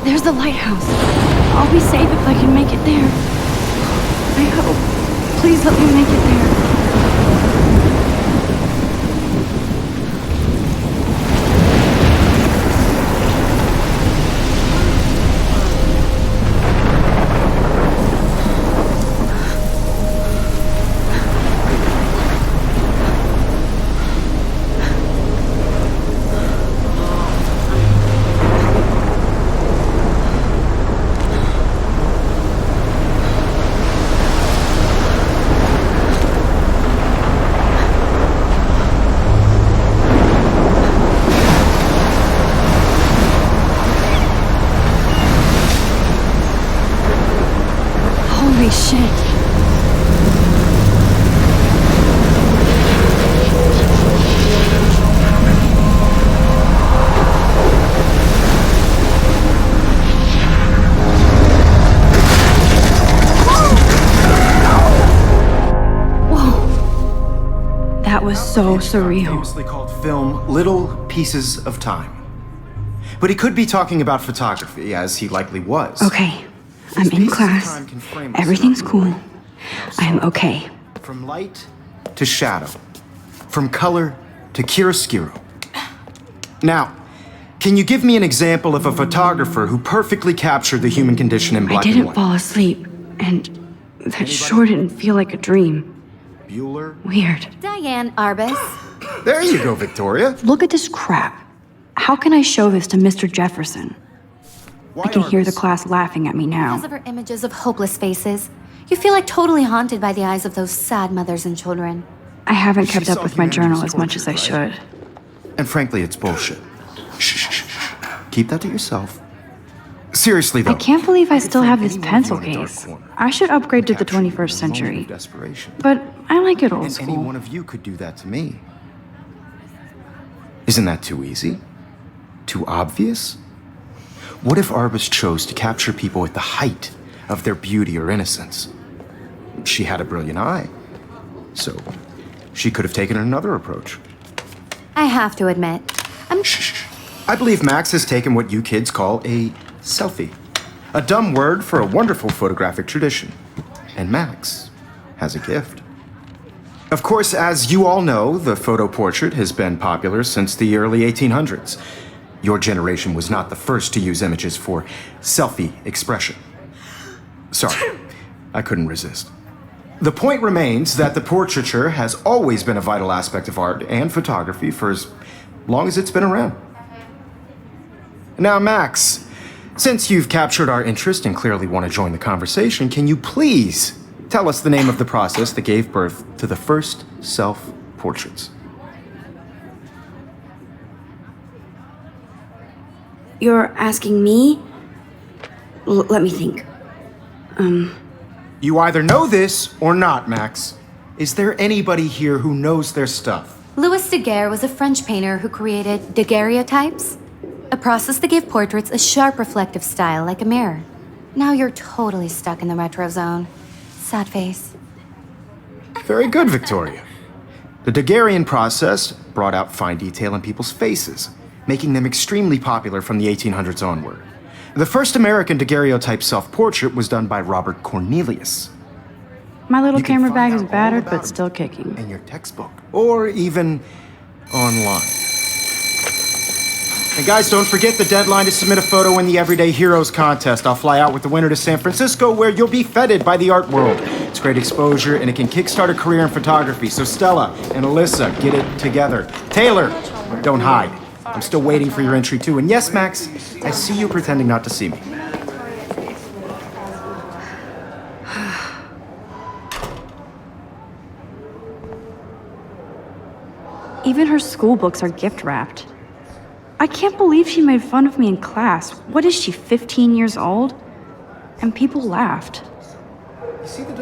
There's the lighthouse. I'll be safe if I can make it there. I hope. Please let me make it there. Holy shit. Whoa. That was so surreal. Famously called film Little Pieces of Time. But he could be talking about photography, as he likely was. Okay. I'm in class. Everything's cool. I'm okay. From light to shadow. From color to chiaroscuro. Now, can you give me an example of a photographer who perfectly captured the human condition in black and I didn't white? fall asleep, and that sure didn't feel like a dream. Bueller? Weird. Diane Arbus. There you go, Victoria. Look at this crap. How can I show this to Mr. Jefferson? I can hear the class laughing at me now. Because of her images of hopeless faces, you feel like totally haunted by the eyes of those sad mothers and children. I haven't kept up with my journal as much as I should. And frankly, it's bullshit. Shh, shh, shh, shh. Keep that to yourself. Seriously, though. I can't believe I still have this anyone pencil in a dark case. corner. I should upgrade to the Capture you in 21st a moment century. of desperation. But I like it old And any school. one of you could do that to me. Isn't that too easy? Too obvious? What if Arbus chose to capture people at the height of their beauty or innocence? She had a brilliant eye, so she could have taken another approach. I have to admit, Shh. I believe Max has taken what you kids call a selfie. A dumb word for a wonderful photographic tradition. And Max has a gift. Of course, as you all know, the photo portrait has been popular since the early 1800s. Your generation was not the first to use images for selfie expression. Sorry, I couldn't resist. The point remains that the portraiture has always been a vital aspect of art and photography for as long as it's been around. Now, Max, since you've captured our interest and clearly want to join the conversation, can you please tell us the name of the process that gave birth to the first self-portraits? You're asking me? Let me think. You either know this or not, Max. Is there anybody here who knows their stuff? Louis Daguerre was a French painter who created daguerreotypes, a process that gave portraits a sharp reflective style like a mirror. Now you're totally stuck in the retro zone. Sad face. Very good, Victoria. The Daguerrean process brought out fine detail in people's faces, making them extremely popular from the 1800s onward. The first American daguerreotype self-portrait was done by Robert Cornelius. My little You can camera find bag out is all battered, about but him still kicking. in your textbook, or even online. And guys, don't forget the deadline to submit a photo in the Everyday Heroes contest. I'll fly out with the winner to San Francisco, where you'll be feted by the art world. It's great exposure, and it can kickstart a career in photography. So Stella and Alyssa, get it together. Taylor, don't hide. I'm still waiting for your entry too. And yes, Max, I see you pretending not to see me. Even her school books are gift wrapped. I can't believe she made fun of me in class. What is she, 15 years old? And people laughed.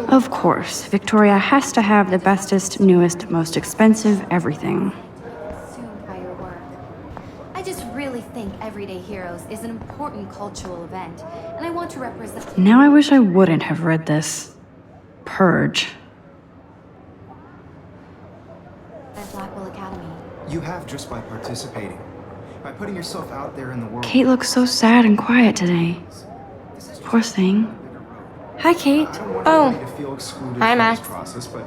Of course, Victoria has to have the bestest, newest, most expensive everything. Consumed by your work. I just really think Everyday Heroes is an important cultural event, and I want to represent. Now I wish I wouldn't have read this. Purge. At Blackwell Academy. You have just by participating. by putting yourself out there in the world. Kate looks so sad and quiet today. Poor thing. Hi, Kate. I don't want Oh. anybody to feel excluded Hi, from Max. this process, but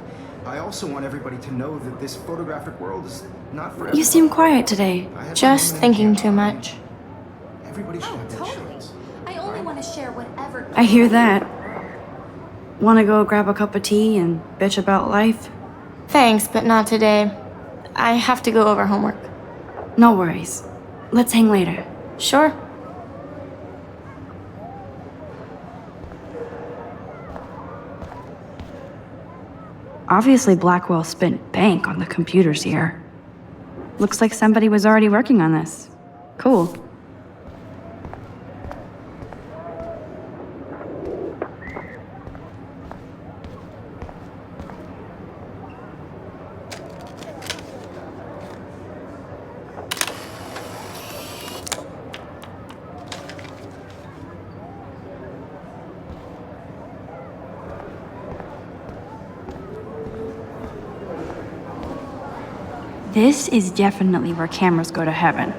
I also want everybody to know that this photographic world is not for You everyone. seem quiet today. I had my Just moment in thinking camp. too much. Everybody should have that chance. I only want to share whatever. I hear that. Wanna go grab a cup of tea and bitch about life? Thanks, but not today. I have to go over homework. No worries. Let's hang later. Sure. Obviously, Blackwell spent bank on the computers here. Looks like somebody was already working on this. Cool. This is definitely where cameras go to heaven.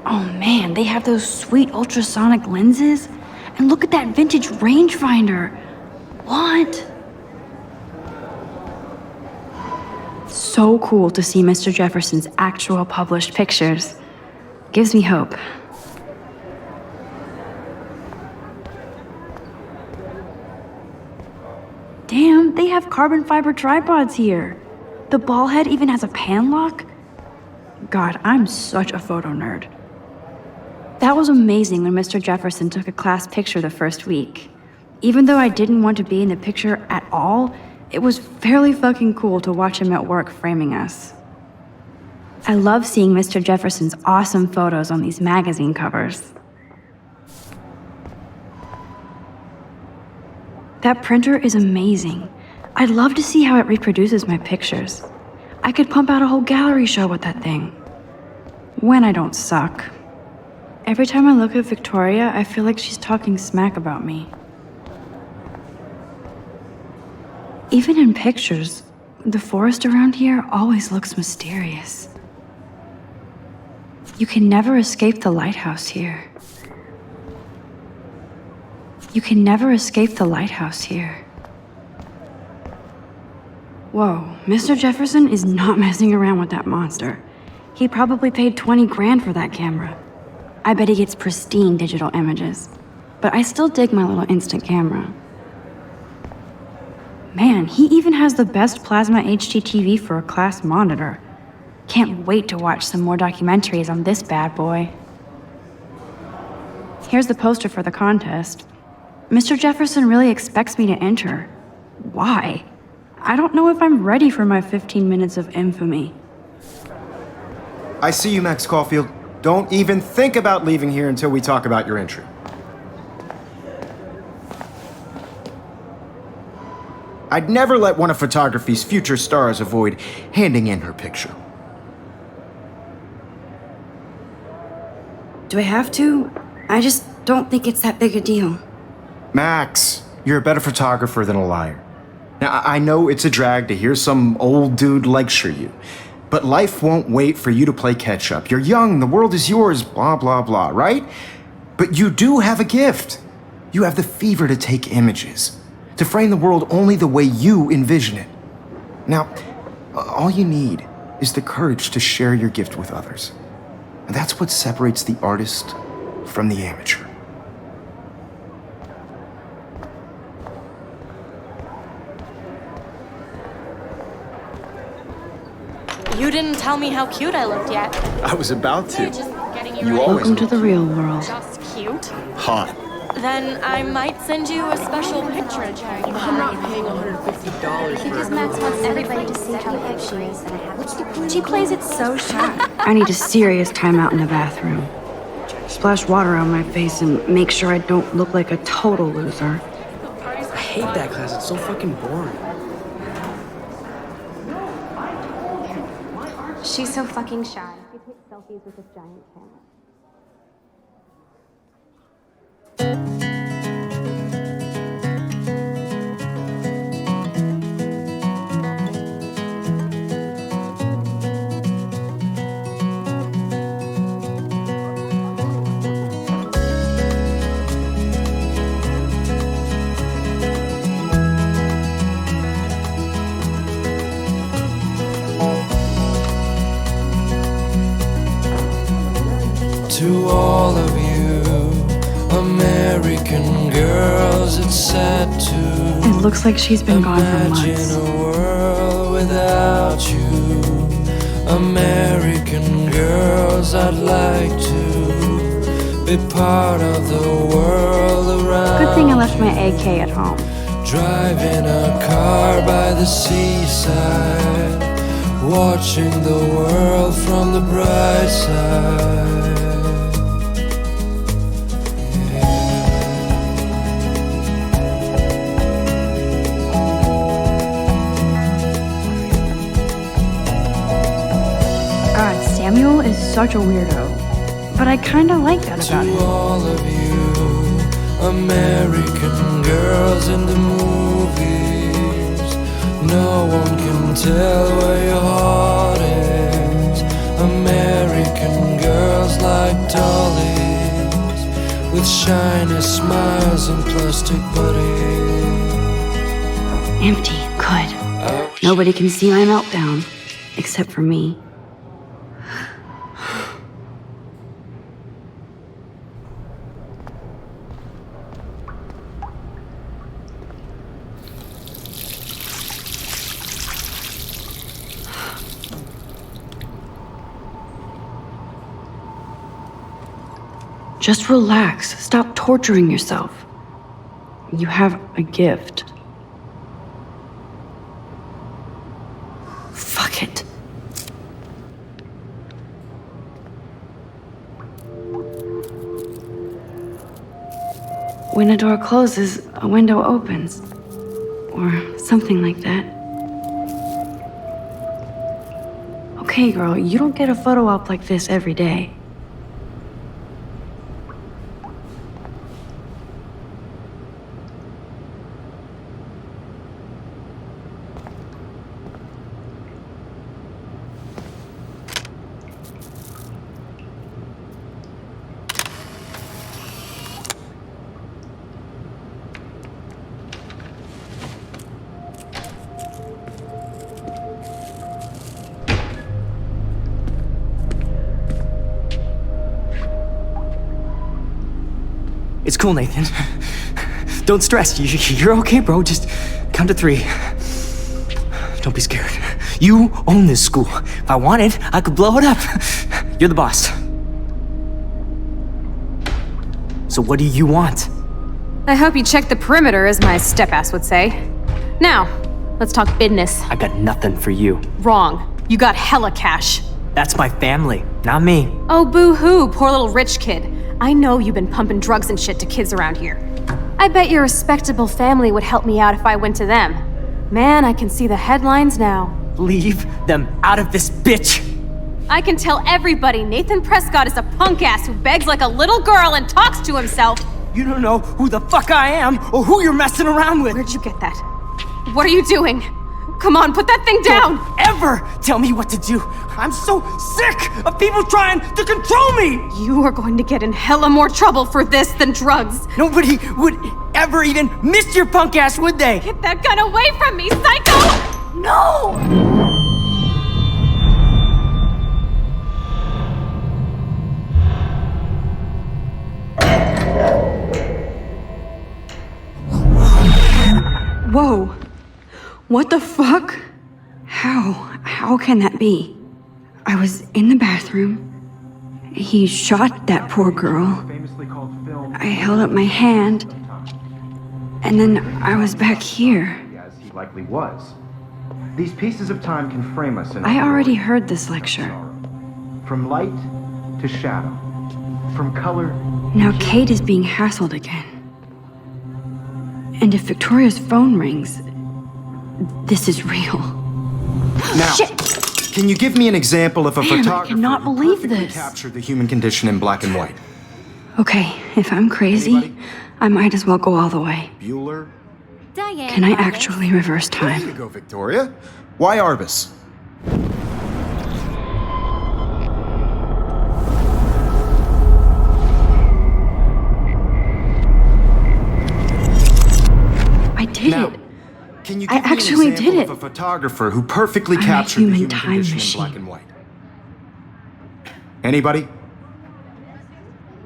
Oh man, they have those sweet ultrasonic lenses. And look at that vintage rangefinder. What? So cool to see Mr. Jefferson's actual published pictures. Gives me hope. Damn, they have carbon fiber tripods here. The ball head even has a pan lock. God, I'm such a photo nerd. That was amazing when Mr. Jefferson took a class picture the first week. Even though I didn't want to be in the picture at all, it was fairly fucking cool to watch him at work framing us. I love seeing Mr. Jefferson's awesome photos on these magazine covers. That printer is amazing. I'd love to see how it reproduces my pictures. I could pump out a whole gallery show with that thing. When I don't suck. Every time I look at Victoria, I feel like she's talking smack about me. Even in pictures, the forest around here always looks mysterious. You can never escape the lighthouse here. You can never escape the lighthouse here. Whoa, Mr. Jefferson is not messing around with that monster. He probably paid 20 grand for that camera. I bet he gets pristine digital images. But I still dig my little instant camera. Man, he even has the best plasma HDTV for a class monitor. Can't wait to watch some more documentaries on this bad boy. Here's the poster for the contest. Mr. Jefferson really expects me to enter. Why? I don't know if I'm ready for my 15 minutes of infamy. I see you, Max Caulfield. Don't even think about leaving here until we talk about your entry. I'd never let one of photography's future stars avoid handing in her picture. Do I have to? I just don't think it's that big a deal. Max, you're a better photographer than a liar. Now, I know it's a drag to hear some old dude lecture you, but life won't wait for you to play catch up. You're young, the world is yours, blah, blah, blah, right? But you do have a gift. You have the fever to take images, to frame the world only the way you envision it. Now, all you need is the courage to share your gift with others. And that's what separates the artist from the amateur. You didn't tell me how cute I looked yet. I was about to. Just getting You always Welcome to the real world. just cute. hot. Then I might send you a special picture to charity. I'm not paying $150. Because Max wants everybody to see how good she is. She plays it so shy. I need a serious timeout in the bathroom. Splash water on my face and make sure I don't look like a total loser. I hate that class. It's so fucking boring. She's so fucking shy. She takes selfies with this giant camera. To all of you American girls, it's sad to It looks like she's been gone for imagine months. a world without you. American girls, I'd like to be part of the world around. Good thing I left my AK at home. Driving a car by the seaside, watching the world from the bright side. God, Samuel is such a weirdo. But I kinda like that about To him. all of you American girls in the movies, no one can tell where your heart is. American girls like like dollies with shiny smiles and plastic bodies. Empty. Good. Nobody can see my meltdown. Except for me. Just relax. Stop torturing yourself. You have a gift. Fuck it. When a door closes, a window opens. Or something like that. Okay, girl, you don't get a photo op like this every day. It's cool, Nathan. Don't stress. You're okay, bro. Just count to 3. Don't be scared. You own this school. If I wanted, I could blow it up. You're the boss. So what do you want? I hope you checked the perimeter, as my step-ass would say. Now, let's talk business. I got nothing for you. Wrong. You got hella cash. That's my family, not me. Oh, boo-hoo, poor little rich kid. I know you've been pumping drugs and shit to kids around here. I bet your respectable family would help me out if I went to them. Man, I can see the headlines now. Leave them out of this bitch! I can tell everybody Nathan Prescott is a punk ass who begs like a little girl and talks to himself. You don't know who the fuck I am or who you're messing around with. Where'd you get that? What are you doing? Come on, put that thing down! Don't ever tell me what to do! I'm so sick of people trying to control me! You are going to get in hella more trouble for this than drugs. Nobody would ever even miss your punk ass, would they? Get that gun away from me, psycho! No! Whoa. What the fuck? How can that be? I was in the bathroom. He shot that poor girl. I held up my hand. And then I was back here. As he likely was. These pieces of time can frame us in I already heard this lecture. From light to shadow. From color. Now Kate is being hassled again. And if Victoria's phone rings, this is real. Now, Shit. Can you give me an example of a Man, I photographer cannot who believe perfectly this. captured the human condition in black and white? Okay, if I'm crazy, Anybody? I might as well go all the way. Bueller? Diane. Can I Arbus. actually reverse There you time? go, Victoria. Why Arbus? I did Now, it. can you I give me actually an example did it. of a photographer who perfectly I'm a captured the human human time condition machine. in black and white? Anybody?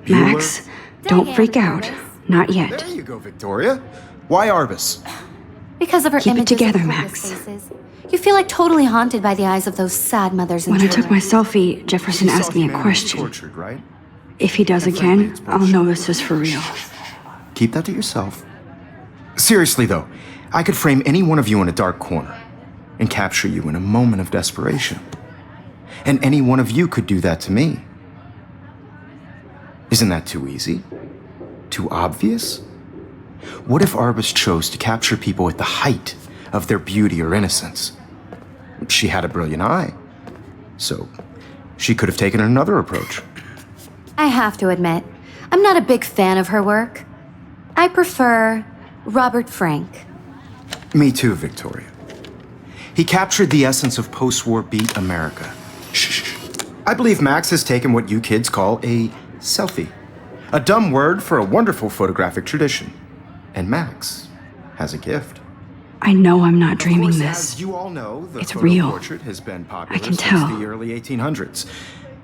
Max, don't Diane freak out. Arbus. Not yet. There you go, Victoria. Why Arbus? Because of her Keep it images together, of Max. homeless faces. You feel like totally haunted by the eyes of those sad mothers and When I took children. my selfie, Jefferson You saw asked me a humanity question. Tortured, right? If he does And frankly, again, it's I'll bullshit. know this is for real. Keep that to yourself. Seriously, though, I could frame any one of you in a dark corner and capture you in a moment of desperation. And any one of you could do that to me. Isn't that too easy? Too obvious? What if Arbus chose to capture people at the height of their beauty or innocence? She had a brilliant eye, so she could have taken another approach. I have to admit, I'm not a big fan of her work. I prefer Robert Frank. Me too, Victoria. He captured the essence of post-war beat America. Shh. I believe Max has taken what you kids call a selfie. A dumb word for a wonderful photographic tradition. And Max has a gift. I know I'm not dreaming Of course, this. as you all know, the It's photo real. portrait has been popular I can since tell. the early 1800s.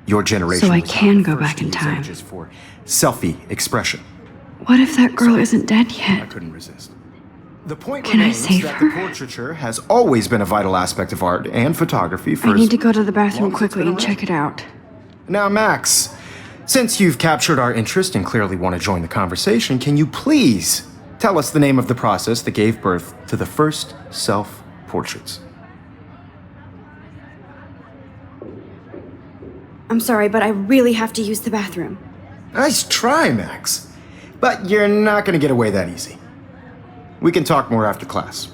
Your generation So I was can not the go first back to in use time. images for selfie expression. What if that girl isn't dead I yet? couldn't resist. The point Can I remains save that her? the portraiture has always been a vital aspect of art and photography for I as need to go to the long bathroom as it's quickly been and around. check it out. Now, Max, since you've captured our interest and clearly want to join the conversation, can you please tell us the name of the process that gave birth to the first self-portraits? I'm sorry, but I really have to use the bathroom. Nice try, Max. But you're not going to get away that easy. We can talk more after class.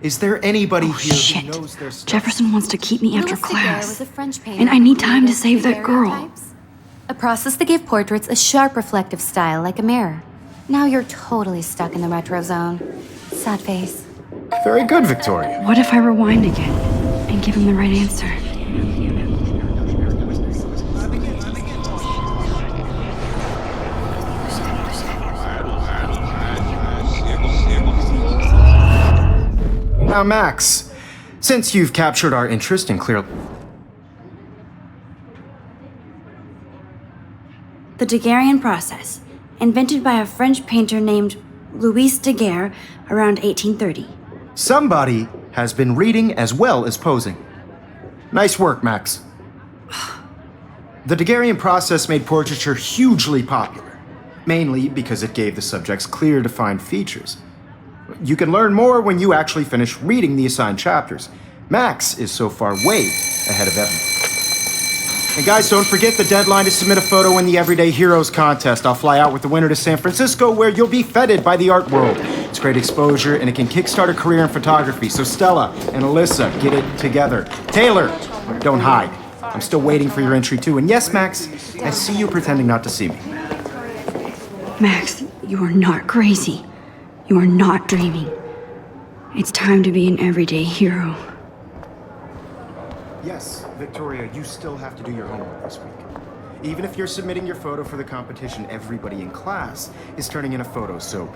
Is there anybody Oh, here shit. who knows their stuff? Jefferson wants to keep me after Louis Daguerre class. was a French painter And I who need time to created save that girl. daguerreotypes, a process that gave portraits a sharp reflective style like a mirror. Now you're totally stuck in the retro zone. Sad face. Very good, Victoria. What if I rewind again and give him the right answer? Now, Max, since you've captured our interest and clearly... The Daguerrean process, invented by a French painter named Louis Daguerre around 1830. Somebody has been reading as well as posing. Nice work, Max. The Daguerrean process made portraiture hugely popular, mainly because it gave the subjects clear, defined features. You can learn more when you actually finish reading the assigned chapters. Max is so far way ahead of everyone. And guys, don't forget the deadline to submit a photo in the Everyday Heroes contest. I'll fly out with the winner to San Francisco, where you'll be feted by the art world. It's great exposure, and it can kickstart a career in photography. So Stella and Alyssa, get it together. Taylor, don't hide. I'm still waiting for your entry too. And yes, Max, I see you pretending not to see me. Max, you are not crazy. You are not dreaming. It's time to be an everyday hero. Yes, Victoria, you still have to do your homework this week. Even if you're submitting your photo for the competition, everybody in class is turning in a photo, so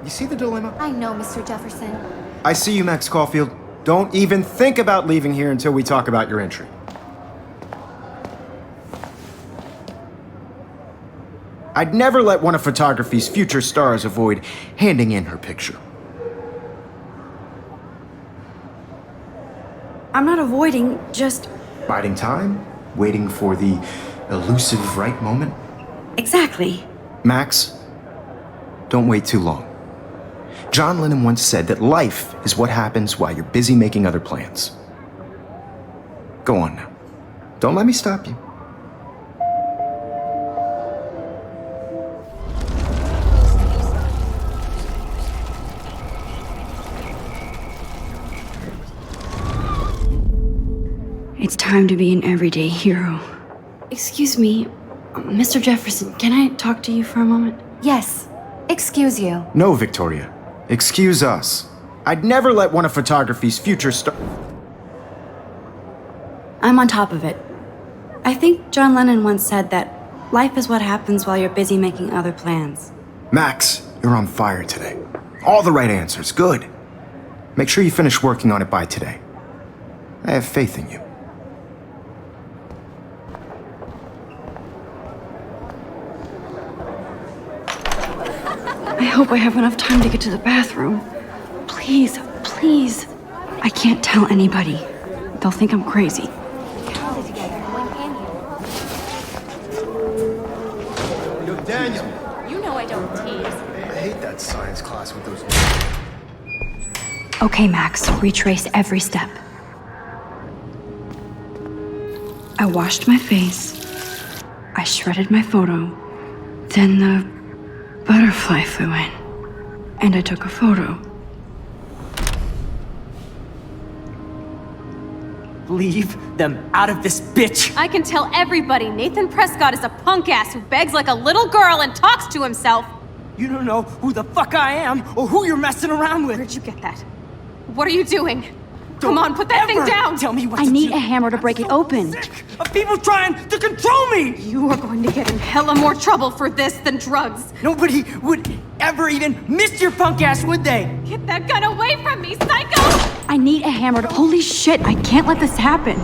you see the dilemma? I know, Mr. Jefferson. I see you, Max Caulfield. Don't even think about leaving here until we talk about your entry. I'd never let one of photography's future stars avoid handing in her picture. I'm not avoiding, just Biding time, waiting for the elusive right moment. exactly. Max, don't wait too long. John Lennon once said that life is what happens while you're busy making other plans. Go on now. Don't let me stop you. It's time to be an everyday hero. Excuse me, Mr. Jefferson, can I talk to you for a moment? Yes. Excuse you. No, Victoria. Excuse us. I'd never let one of photography's future stars... I'm on top of it. I think John Lennon once said that life is what happens while you're busy making other plans. Max, you're on fire today. All the right answers. Good. Make sure you finish working on it by today. I have faith in you. I hope I have enough time to get to the bathroom. Please, please. I can't tell anybody. They'll think I'm crazy. Yo, Daniel. You know I don't tease. I hate that science class with those... Okay, Max, retrace every step. I washed my face. I shredded my photo. Then the butterfly flew in. And I took a photo. Leave them out of this bitch! I can tell everybody Nathan Prescott is a punk ass who begs like a little girl and talks to himself. You don't know who the fuck I am or who you're messing around with. Where'd you get that? What are you doing? Come on, put that thing ever down! Tell me what I to need do. a hammer to break it open. Of people trying to control me! You are going to get in hella more trouble for this than drugs. Nobody would ever even miss your punk ass, would they? Get that gun away from me, psycho! I need a hammer to. Holy shit, I can't let this happen.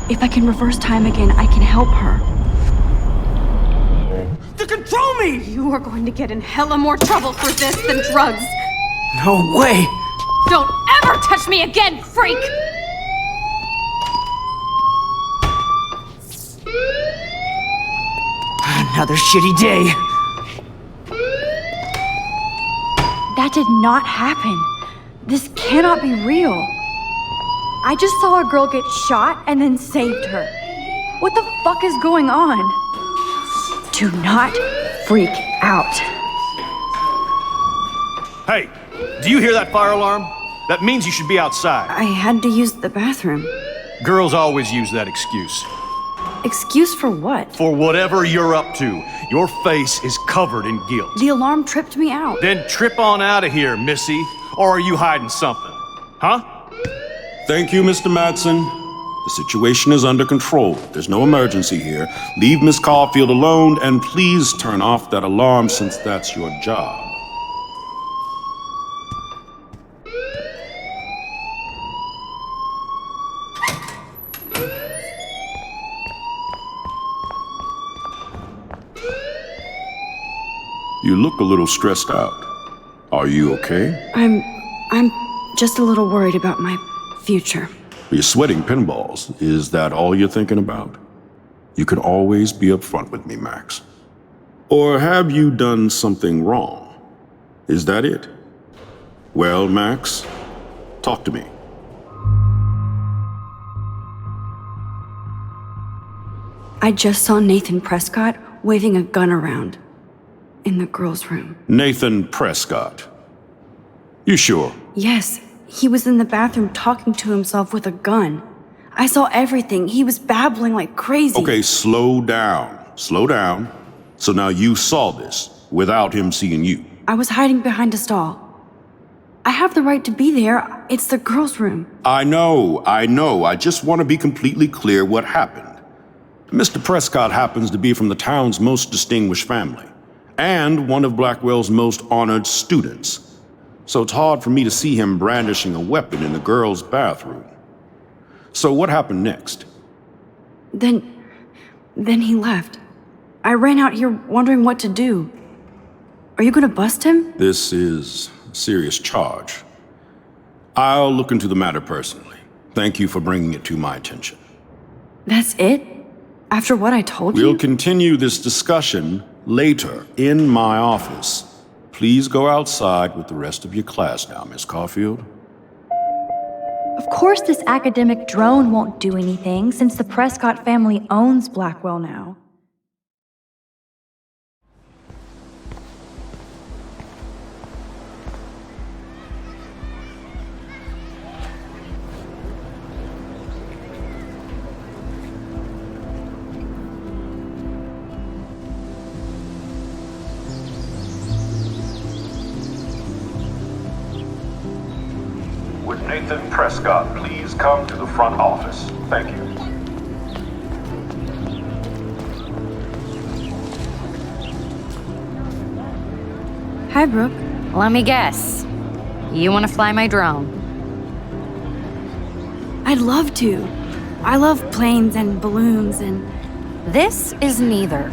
If I can reverse time again, I can help her. To control me! You are going to get in hella more trouble for this than drugs. No way! Don't ever touch me again, freak! Another shitty day. That did not happen. This cannot be real. I just saw a girl get shot and then saved her. What the fuck is going on? Do not freak out. Hey, do you hear that fire alarm? That means you should be outside. I had to use the bathroom. Girls always use that excuse. Excuse for what? For whatever you're up to, your face is covered in guilt. The alarm tripped me out. Then trip on out of here, Missy. Or are you hiding something? Huh? Thank you, Mr. Madsen. The situation is under control. There's no emergency here. Leave Miss Caulfield alone, and please turn off that alarm since that's your job. You look a little stressed out. Are you okay? I'm just a little worried about my future. You're sweating pinballs. Is that all you're thinking about? You can always be upfront with me, Max. Or have you done something wrong? Is that it? Well, Max, talk to me. I just saw Nathan Prescott waving a gun around in the girls' room. Nathan Prescott. You sure? Yes, he was in the bathroom talking to himself with a gun. I saw everything. He was babbling like crazy. Okay, slow down. Slow down. So now you saw this without him seeing you. I was hiding behind a stall. I have the right to be there. It's the girls' room. I know. I just want to be completely clear what happened. Mr. Prescott happens to be from the town's most distinguished family, and one of Blackwell's most honored students. So it's hard for me to see him brandishing a weapon in a girl's bathroom. So what happened next? Then he left. I ran out here wondering what to do. Are you gonna bust him? This is a serious charge. I'll look into the matter personally. Thank you for bringing it to my attention. That's it? After what I told you? We'll continue this discussion later in my office. Please go outside with the rest of your class now, Miss Caulfield. Of course this academic drone won't do anything since the Prescott family owns Blackwell now. Would Nathan Prescott please come to the front office? Thank you. Hi, Brooke. Let me guess. You want to fly my drone? I'd love to. I love planes and balloons and... This is neither.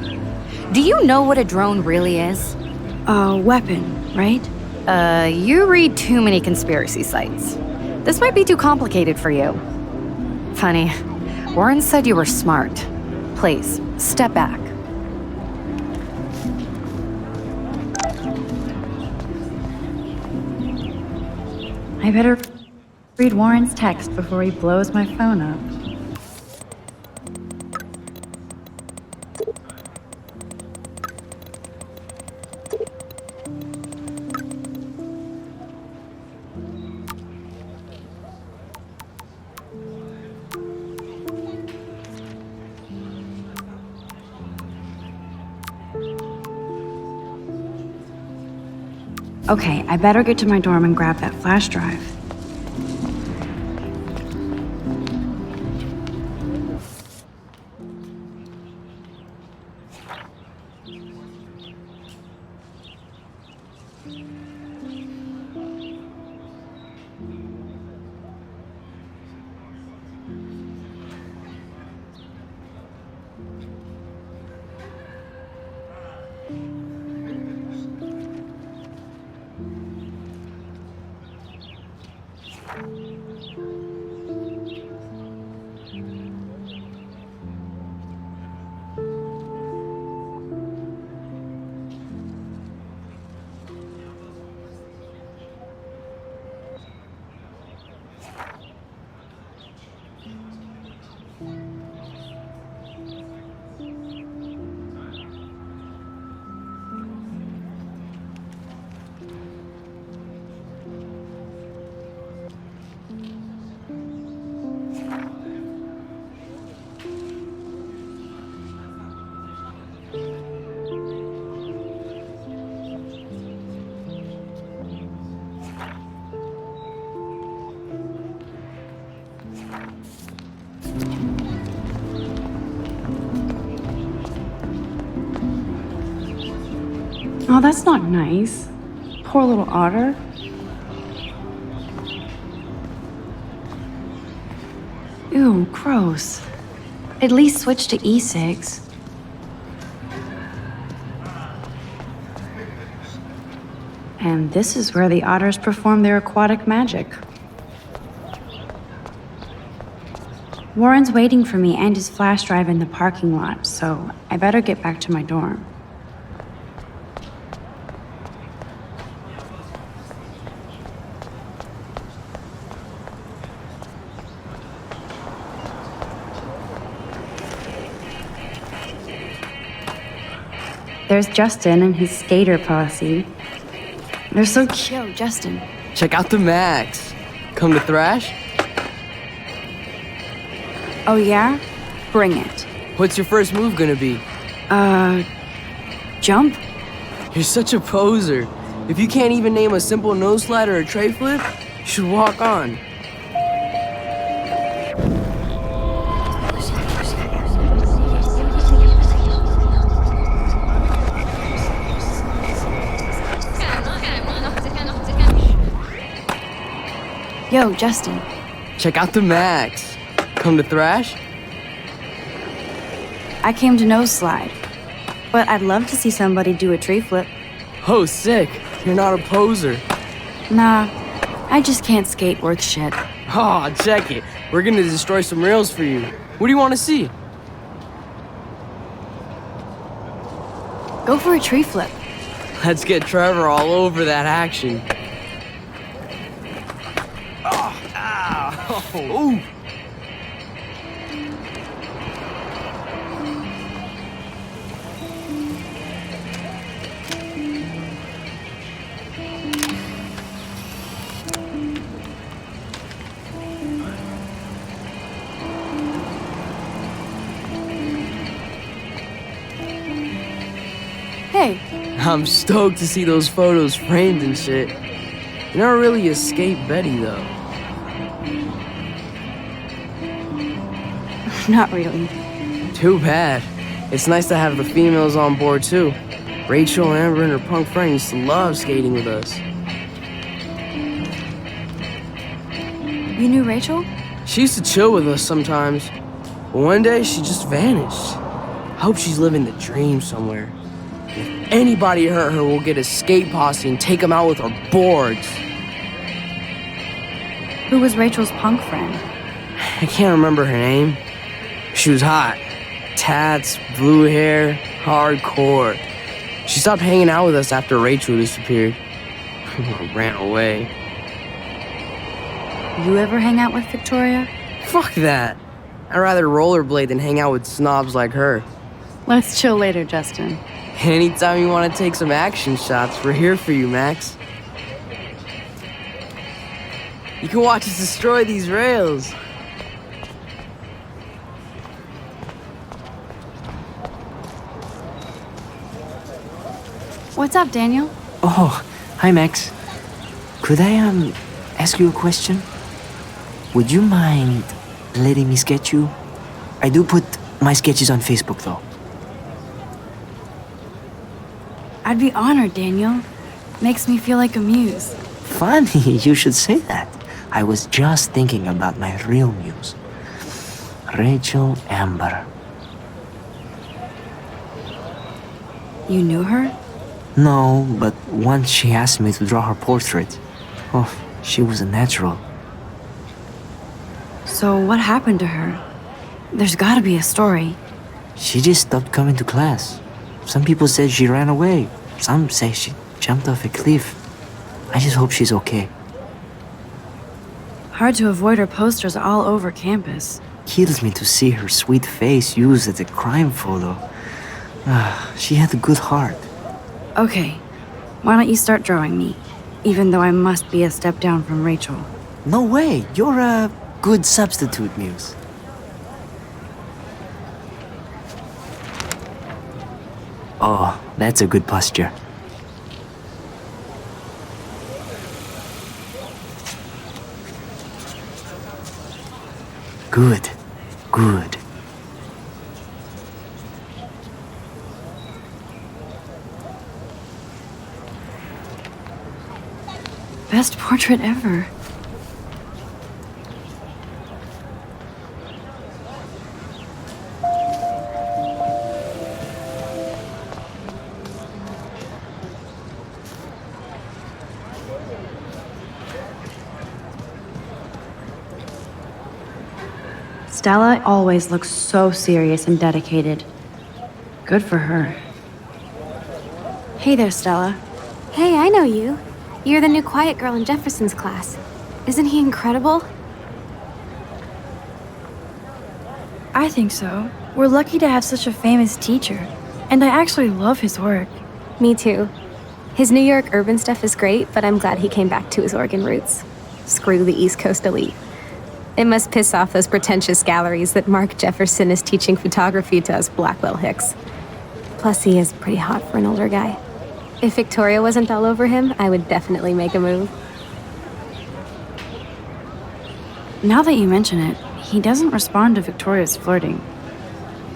Do you know what a drone really is? a weapon, right? You read too many conspiracy sites. This might be too complicated for you. Funny, Warren said you were smart. Please, step back. I better read Warren's text before he blows my phone up. Okay, I better get to my dorm and grab that flash drive. Oh, that's not nice. Poor little otter. Ew, gross. At least switch to e-cigs. And this is where the otters perform their aquatic magic. Warren's waiting for me and his flash drive in the parking lot, so I better get back to my dorm. There's Justin and his skater posse. They're so cute. Yo, Justin. Check out the Max. Come to thrash? Oh yeah? Bring it. What's your first move gonna be? Jump? You're such a poser. If you can't even name a simple nose slide or a tray flip, you should walk on. Yo, Justin. Check out the Max. Come to thrash? I came to nose slide, but I'd love to see somebody do a tree flip. Oh, sick. You're not a poser. Nah, I just can't skate worth shit. Oh, check it. We're gonna destroy some rails for you. What do you want to see? Go for a tree flip. Let's get Trevor all over that action. Ooh. Hey. I'm stoked to see those photos framed and shit. You're not really a skate Betty, though. Not really. Too bad. It's nice to have the females on board, too. Rachel, Amber, and her punk friend used to love skating with us. You knew Rachel? She used to chill with us sometimes. But one day, she just vanished. I hope she's living the dream somewhere. If anybody hurt her, we'll get a skate posse and take them out with our boards. Who was Rachel's punk friend? I can't remember her name. She was hot. Tats, blue hair, hardcore. She stopped hanging out with us after Rachel disappeared. Ran away. You ever hang out with Victoria? Fuck that. I'd rather rollerblade than hang out with snobs like her. Let's chill later, Justin. Anytime you want to take some action shots, we're here for you, Max. You can watch us destroy these rails. What's up, Daniel? Oh, hi, Max. Could I, ask you a question? Would you mind letting me sketch you? I do put my sketches on Facebook, though. I'd be honored, Daniel. Makes me feel like a muse. Funny you should say that. I was just thinking about my real muse. Rachel Amber. You knew her? No, but once she asked me to draw her portrait. Oh, she was a natural. So what happened to her? There's gotta be a story. She just stopped coming to class. Some people said she ran away. Some say she jumped off a cliff. I just hope she's okay. Hard to avoid her posters all over campus. Kills me to see her sweet face used as a crime photo. She had a good heart. Okay, why don't you start drawing me? Even though I must be a step down from Rachel. No way, you're a good substitute, Muse. Oh, that's a good posture. Good, good. Best portrait ever. Stella always looks so serious and dedicated. Good for her. Hey there, Stella. Hey, I know you. You're the new quiet girl in Jefferson's class. Isn't he incredible? I think so. We're lucky to have such a famous teacher. And I actually love his work. Me too. His New York urban stuff is great, but I'm glad he came back to his Oregon roots. Screw the East Coast elite. It must piss off those pretentious galleries that Mark Jefferson is teaching photography to us Blackwell Hicks. Plus, he is pretty hot for an older guy. If Victoria wasn't all over him, I would definitely make a move. Now that you mention it, he doesn't respond to Victoria's flirting.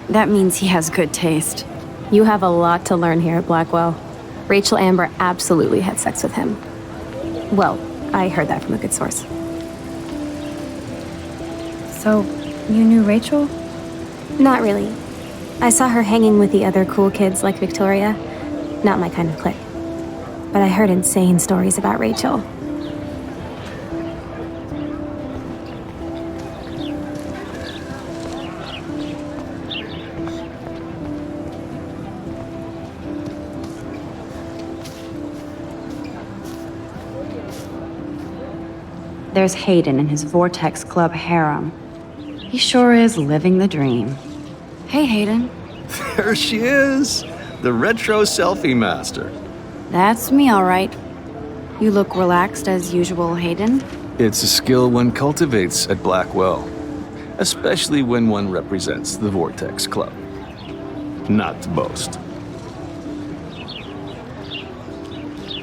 That means he has good taste. You have a lot to learn here at Blackwell. Rachel Amber absolutely had sex with him. Well, I heard that from a good source. So, you knew Rachel? Not really. I saw her hanging with the other cool kids like Victoria. Not my kind of clique. But I heard insane stories about Rachel. There's Hayden and his Vortex Club harem. He sure is living the dream. Hey, Hayden. There she is, the retro selfie master. That's me, all right. You look relaxed as usual, Hayden. It's a skill one cultivates at Blackwell, especially when one represents the Vortex Club. Not to boast.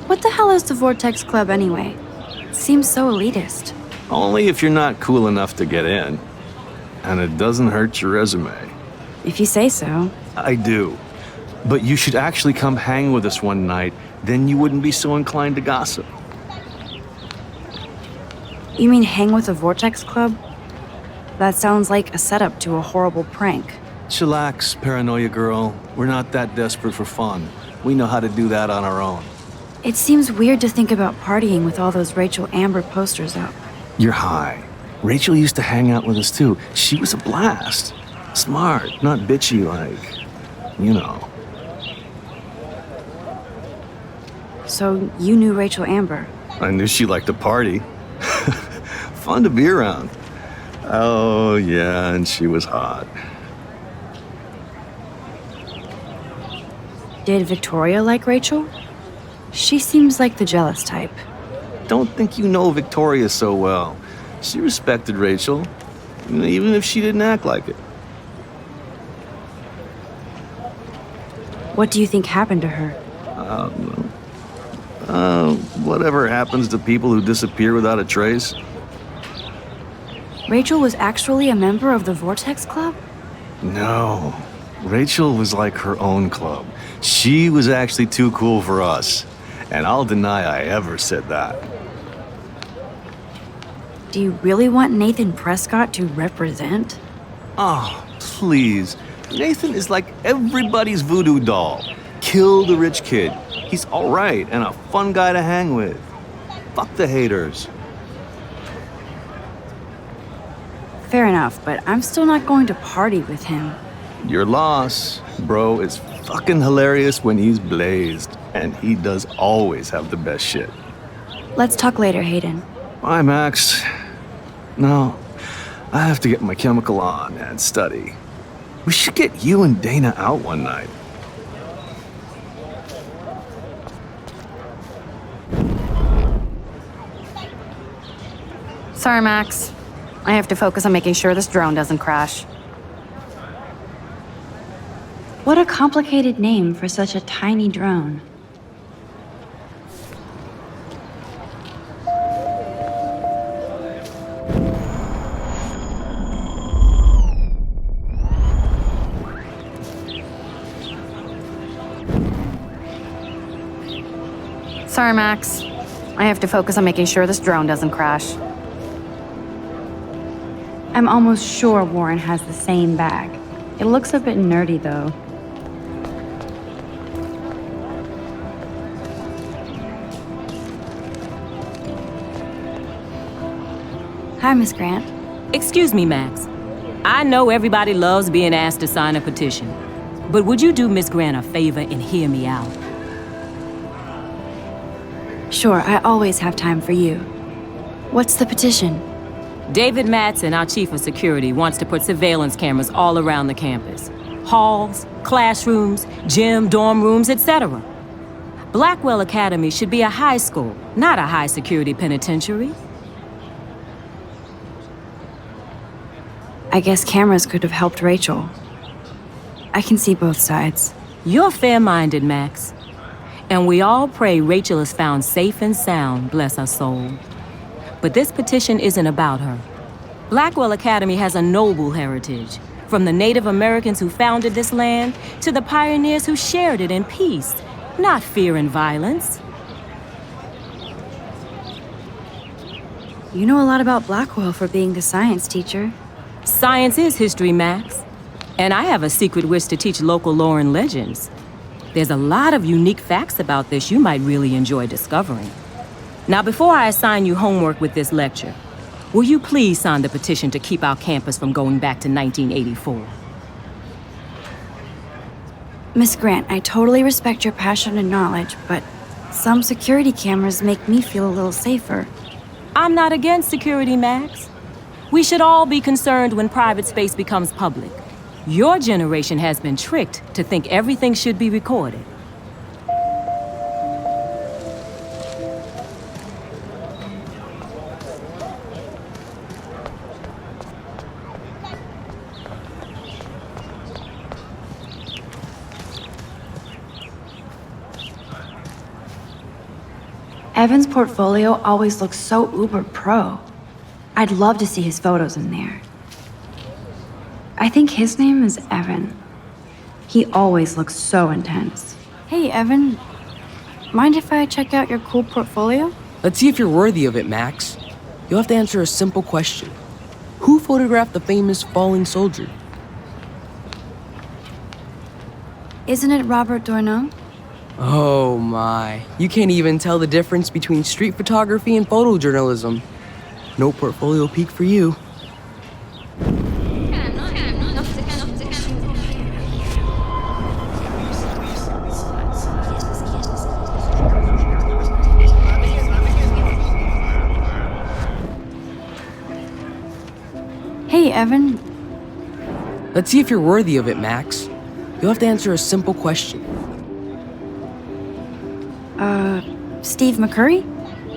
What the hell is the Vortex Club anyway? Seems so elitist. Only if you're not cool enough to get in. And it doesn't hurt your resume. If you say so. I do. But you should actually come hang with us one night, then you wouldn't be so inclined to gossip. You mean hang with the Vortex Club? That sounds like a setup to a horrible prank. Chillax, paranoia girl. We're not that desperate for fun. We know how to do that on our own. It seems weird to think about partying with all those Rachel Amber posters up. You're high. Rachel used to hang out with us too. She was a blast. Smart, not bitchy like, you know. So you knew Rachel Amber? I knew she liked to party. Fun to be around. Oh, yeah, and she was hot. Did Victoria like Rachel? She seems like the jealous type. Don't think you know Victoria so well. She respected Rachel, even if she didn't act like it. What do you think happened to her? Whatever happens to people who disappear without a trace. Rachel was actually a member of the Vortex Club? No. Rachel was like her own club. She was actually too cool for us. And I'll deny I ever said that. Do you really want Nathan Prescott to represent? Oh, please. Nathan is like everybody's voodoo doll. Kill the rich kid. He's all right and a fun guy to hang with. Fuck the haters. Fair enough, but I'm still not going to party with him. Your loss, bro, is fucking hilarious when he's blazed. And he does always have the best shit. Let's talk later, Hayden. Bye, Max. No, I have to get my chemical on and study. We should get you and Dana out one night. Sorry, Max. I have to focus on making sure this drone doesn't crash. What a complicated name for such a tiny drone. Sorry, Max. I have to focus on making sure this drone doesn't crash. I'm almost sure Warren has the same bag. It looks a bit nerdy, though. Hi, Miss Grant. Excuse me, Max. I know everybody loves being asked to sign a petition, but would you do Miss Grant a favor and hear me out? Sure, I always have time for you. What's the petition? David Madsen, our chief of security, wants to put surveillance cameras all around the campus. Halls, classrooms, gym, dorm rooms, etc. Blackwell Academy should be a high school, not a high-security penitentiary. I guess cameras could have helped Rachel. I can see both sides. You're fair-minded, Max. And we all pray Rachel is found safe and sound, bless her soul. But this petition isn't about her. Blackwell Academy has a noble heritage, from the Native Americans who founded this land to the pioneers who shared it in peace, not fear and violence. You know a lot about Blackwell for being the science teacher. Science is history, Max. And I have a secret wish to teach local lore and legends. There's a lot of unique facts about this you might really enjoy discovering. Now, before I assign you homework with this lecture, will you please sign the petition to keep our campus from going back to 1984? Miss Grant, I totally respect your passion and knowledge, but some security cameras make me feel a little safer. I'm not against security, Max. We should all be concerned when private space becomes public. Your generation has been tricked to think everything should be recorded. Evan's portfolio always looks so uber pro. I'd love to see his photos in there. I think his name is Evan. He always looks so intense. Hey, Evan. Mind if I check out your cool portfolio? Let's see if you're worthy of it, Max. You'll have to answer a simple question. Who photographed the famous falling soldier? Isn't it Robert Doisneau? Oh my. You can't even tell the difference between street photography and photojournalism. No portfolio peak for you. Hey, Evan. Let's see if you're worthy of it, Max. You'll have to answer a simple question. Steve McCurry?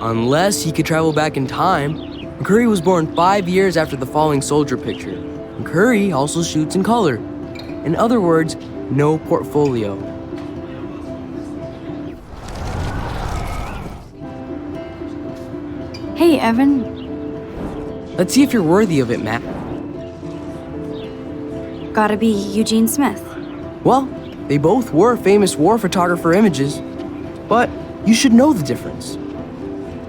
Unless he could travel back in time. McCurry was born 5 years after the falling soldier picture. McCurry also shoots in color. In other words, no portfolio. Hey, Evan. Let's see if you're worthy of it, Matt. Gotta be Eugene Smith. Well, they both were famous war photographer images, but you should know the difference.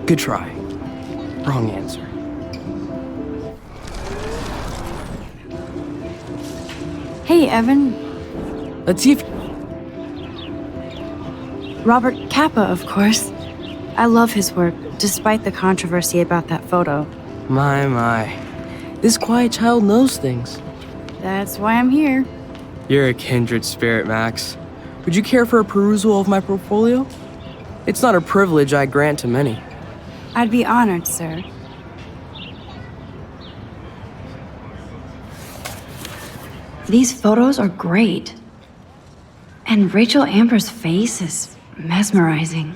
Good try. Wrong answer. Hey, Evan. Let's see if... Robert Capa, of course. I love his work, despite the controversy about that photo. My. This quiet child knows things. That's why I'm here. You're a kindred spirit, Max. Would you care for a perusal of my portfolio? It's not a privilege I grant to many. I'd be honored, sir. These photos are great. And Rachel Amber's face is mesmerizing.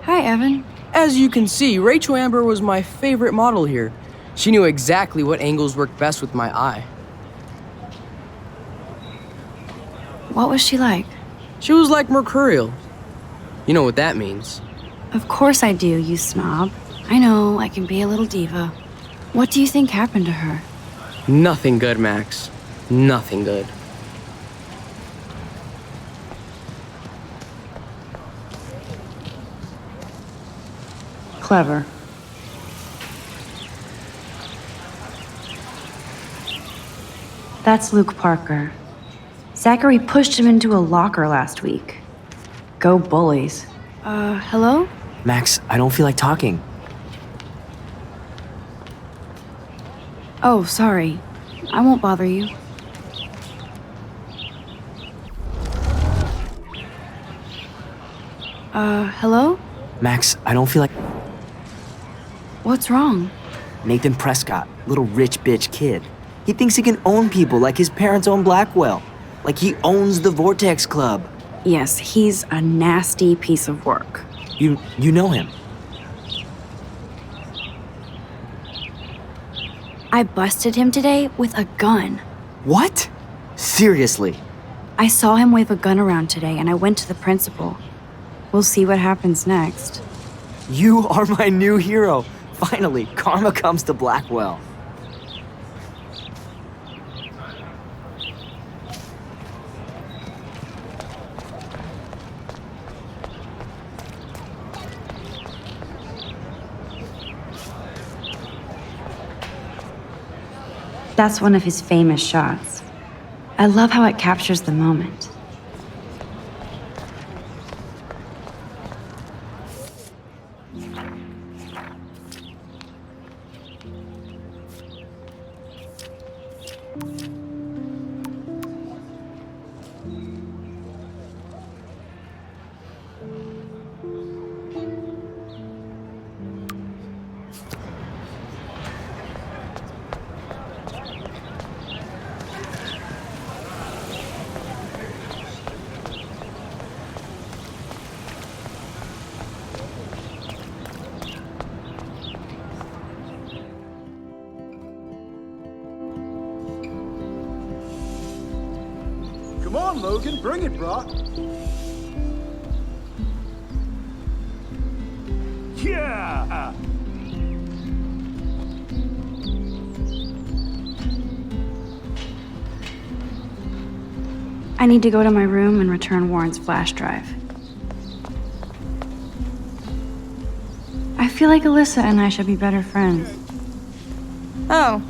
Hi, Evan. As you can see, Rachel Amber was my favorite model here. She knew exactly what angles worked best with my eye. What was she like? She was like mercurial. You know what that means. Of course I do, you snob. I know, I can be a little diva. What do you think happened to her? Nothing good, Max. Nothing good. Clever. That's Luke Parker. Zachary pushed him into a locker last week. Go bullies. Hello? Max, I don't feel like talking. Oh, sorry. I won't bother you. Hello? Max, I don't feel like... What's wrong? Nathan Prescott, little rich bitch kid. He thinks he can own people like his parents own Blackwell. Like he owns the Vortex Club. Yes, he's a nasty piece of work. You know him. I busted him today with a gun. What? Seriously? I saw him wave a gun around today and I went to the principal. We'll see what happens next. You are my new hero. Finally, karma comes to Blackwell. That's one of his famous shots. I love how it captures the moment. Come on, Logan, bring it, brah. Yeah! I need to go to my room and return Warren's flash drive. I feel like Alyssa and I should be better friends. Oh.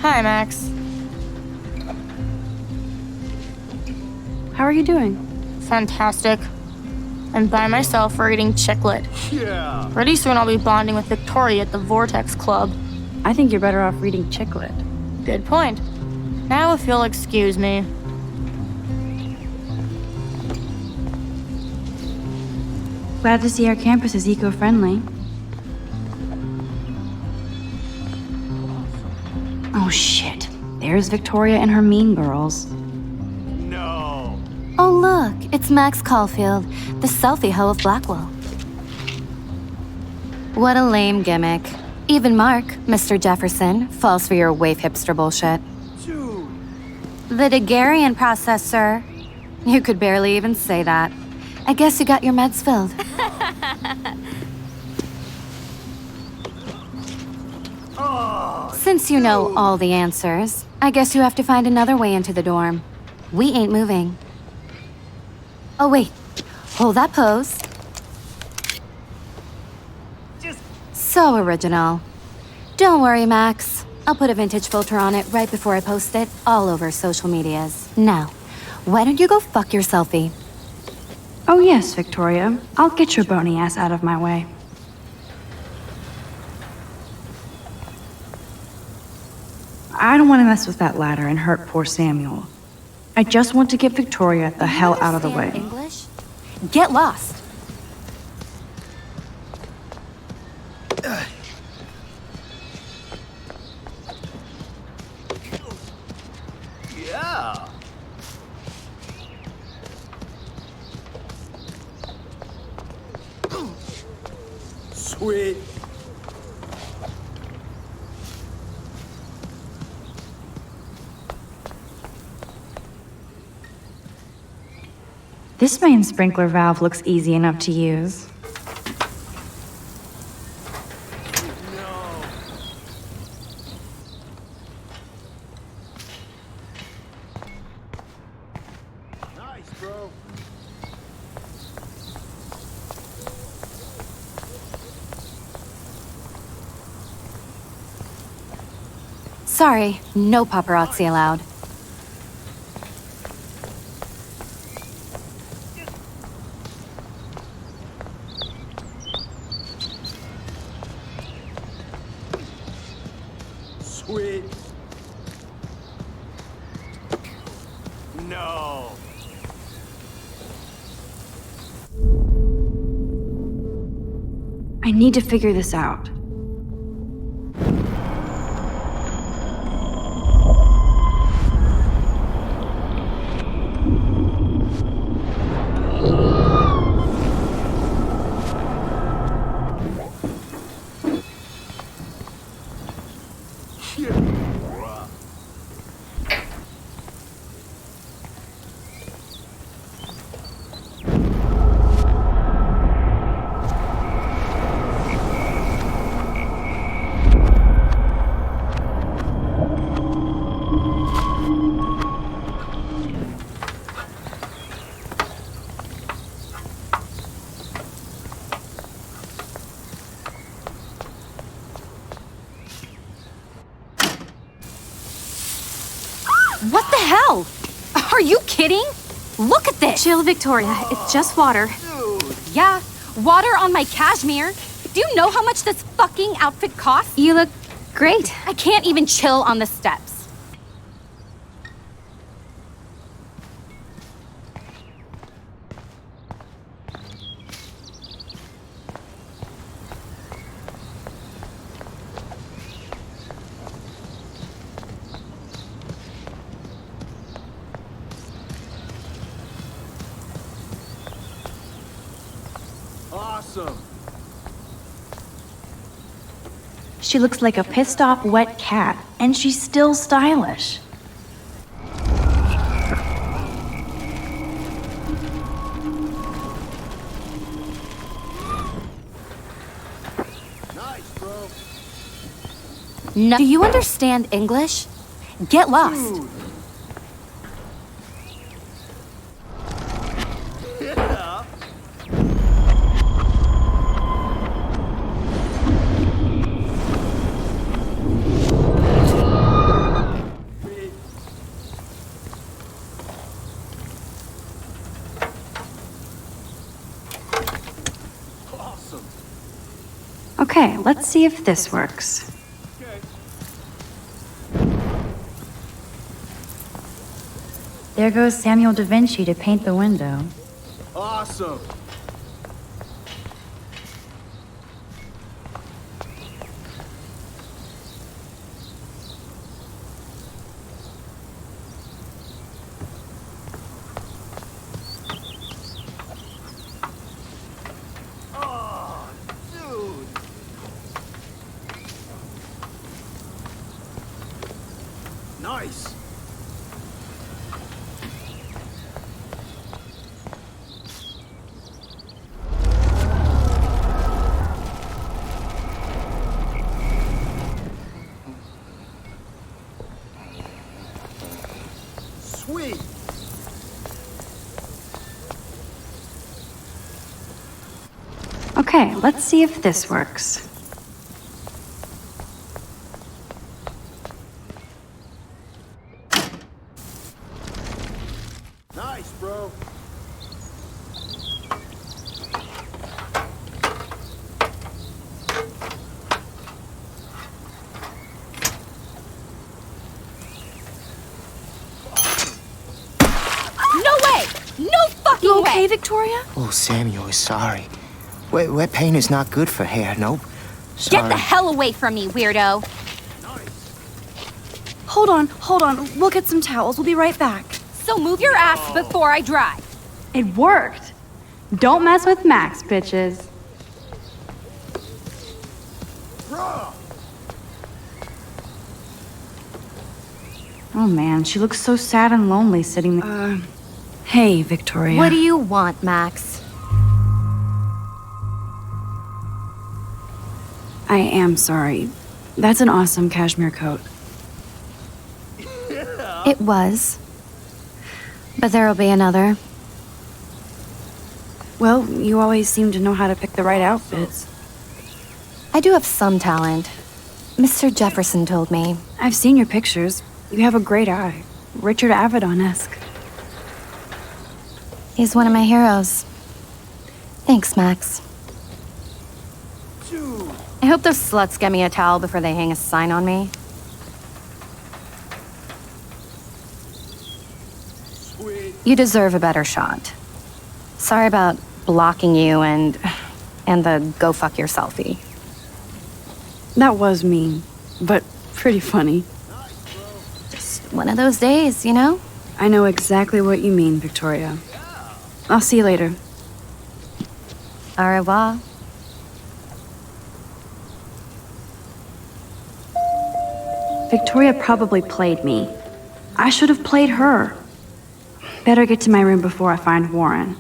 Hi, Max. How are you doing? Fantastic. I'm by myself reading Chicklet. Yeah! Pretty soon I'll be bonding with Victoria at the Vortex Club. I think you're better off reading Chicklet. Good point. Now if you'll excuse me. Glad to see our campus is eco-friendly. Oh shit. There's Victoria and her mean girls. No! Oh, look, it's Max Caulfield, the selfie hoe of Blackwell. What a lame gimmick. Even Mark, Mr. Jefferson, falls for your wave hipster bullshit. Dude! The Daguerrean process, sir. You could barely even say that. I guess you got your meds filled. Oh, Since you know all the answers, I guess you have to find another way into the dorm. We ain't moving. Oh, wait. Hold that pose. So original. Don't worry, Max. I'll put a vintage filter on it right before I post it all over social medias. Now, why don't you go fuck your selfie? Oh yes, Victoria. I'll get your bony ass out of my way. I don't want to mess with that ladder and hurt poor Samuel. I just want to get Victoria the hell out of the way. English? Get lost. Yeah. Sweet. This main sprinkler valve looks easy enough to use. Nice, bro. Sorry, no paparazzi allowed. Sweet. No. I need to figure this out. What the hell? Are you kidding? Look at this! Chill, Victoria. It's just water. Yeah, water on my cashmere. Do you know how much this fucking outfit costs? You look great. I can't even chill on the steps. Awesome. She looks like a pissed off wet cat, and she's still stylish. Nice, bro. No. Do you understand English? Get lost. Dude. Yeah. Awesome. Okay, let's see if this works. Okay. There goes Samuel da Vinci to paint the window. Awesome. Oh, dude. Nice. Sweet. Okay, let's see if this works. Nice, bro. No way! No fucking You way! okay, Victoria? Oh, Samuel is sorry. Wet paint is not good for hair, nope. Sorry. Get the hell away from me, weirdo! Hold on. We'll get some towels. We'll be right back. So move your ass before I drive. It worked. Don't mess with Max, bitches. Oh man, she looks so sad and lonely sitting there. Hey, Victoria. What do you want, Max? I am sorry. That's an awesome cashmere coat. It was. But there'll be another. Well, you always seem to know how to pick the right outfits. I do have some talent. Mr. Jefferson told me. I've seen your pictures. You have a great eye. Richard Avedon-esque. He's one of my heroes. Thanks, Max. I hope those sluts get me a towel before they hang a sign on me. You deserve a better shot. Sorry about blocking you and the go fuck your selfie. That was mean, but pretty funny. Just one of those days, you know? I know exactly what you mean, Victoria. I'll see you later. Au revoir. Victoria probably played me. I should have played her. Better get to my room before I find Warren.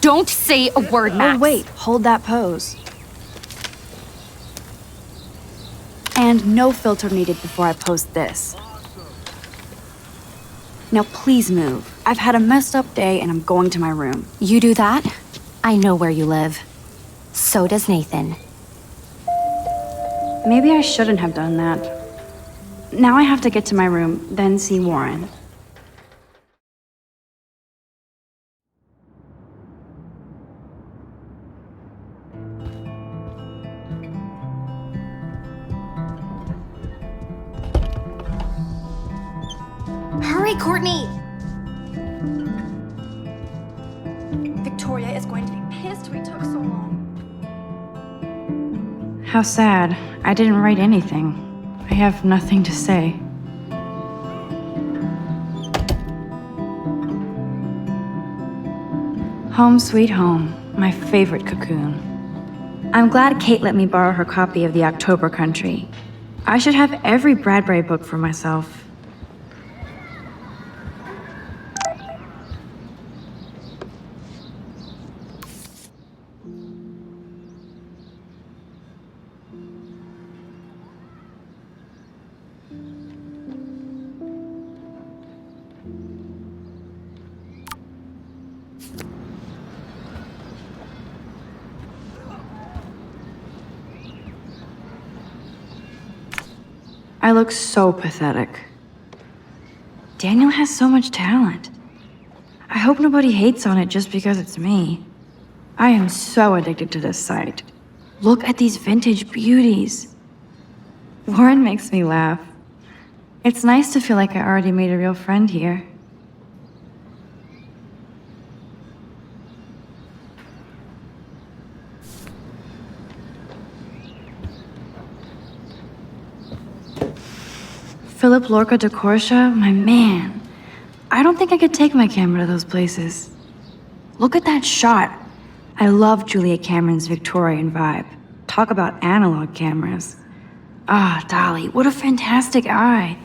Don't say a word, Max. Oh, wait. Hold that pose. And no filter needed before I post this. Now please move. I've had a messed up day and I'm going to my room. You do that? I know where you live. So does Nathan. Maybe I shouldn't have done that. Now I have to get to my room, then see Warren. Hurry, Courtney! Victoria is going to be pissed we took so long. How sad. I didn't write anything. I have nothing to say. Home sweet home, my favorite cocoon. I'm glad Kate let me borrow her copy of The October Country. I should have every Bradbury book for myself. I look so pathetic. Daniel has so much talent. I hope nobody hates on it just because it's me. I am so addicted to this site. Look at these vintage beauties. Warren makes me laugh. It's nice to feel like I already made a real friend here. Philip Lorca de Corsia, my man. I don't think I could take my camera to those places. Look at that shot. I love Julia Cameron's Victorian vibe. Talk about analog cameras. Ah, Dolly, what a fantastic eye.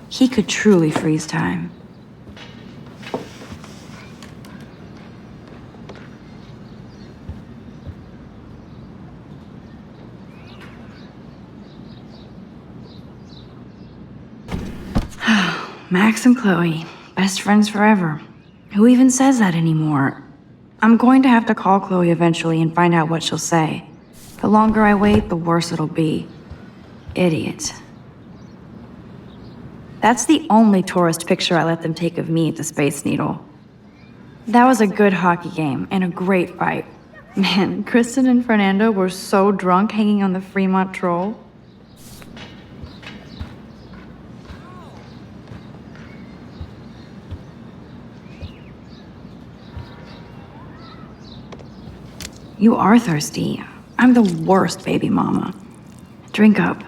He could truly freeze time. Max and Chloe, best friends forever. Who even says that anymore? I'm going to have to call Chloe eventually and find out what she'll say. The longer I wait, the worse it'll be. Idiot. That's the only tourist picture I let them take of me at the Space Needle. That was a good hockey game and a great fight. Man, Kristen and Fernando were so drunk hanging on the Fremont Troll. You are thirsty. I'm the worst baby mama. Drink up.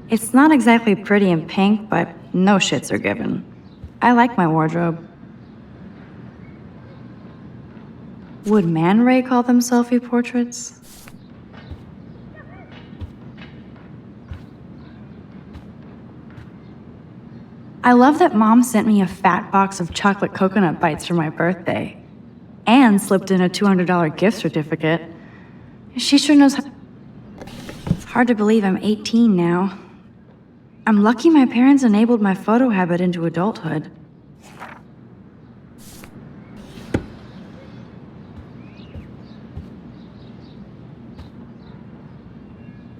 It's not exactly pretty and pink, but no shits are given. I like my wardrobe. Would Man Ray call them selfie portraits? I love that Mom sent me a fat box of chocolate coconut bites for my birthday. And slipped in a $200 gift certificate. She sure knows how... It's hard to believe I'm 18 now. I'm lucky my parents enabled my photo habit into adulthood.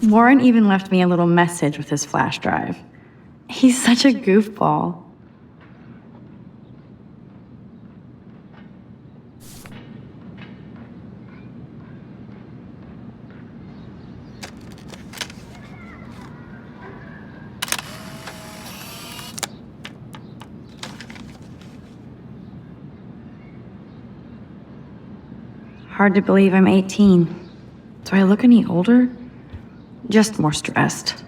Warren even left me a little message with his flash drive. He's such a goofball. Hard to believe I'm 18. Do I look any older? Just more stressed.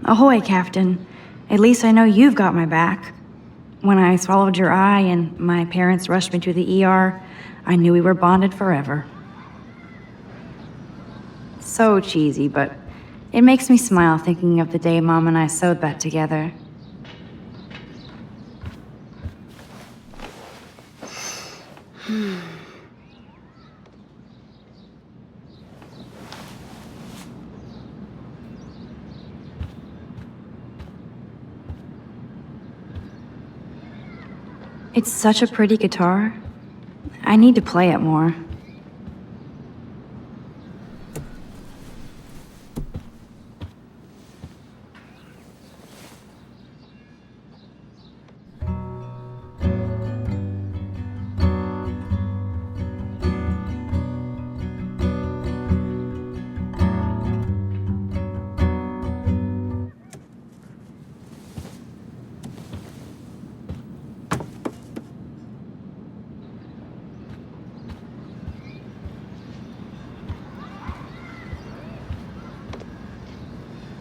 Ahoy, Captain. At least I know you've got my back. When I swallowed your eye and my parents rushed me to the ER, I knew we were bonded forever. So cheesy, but it makes me smile thinking of the day Mom and I sewed that together. It's such a pretty guitar. I need to play it more.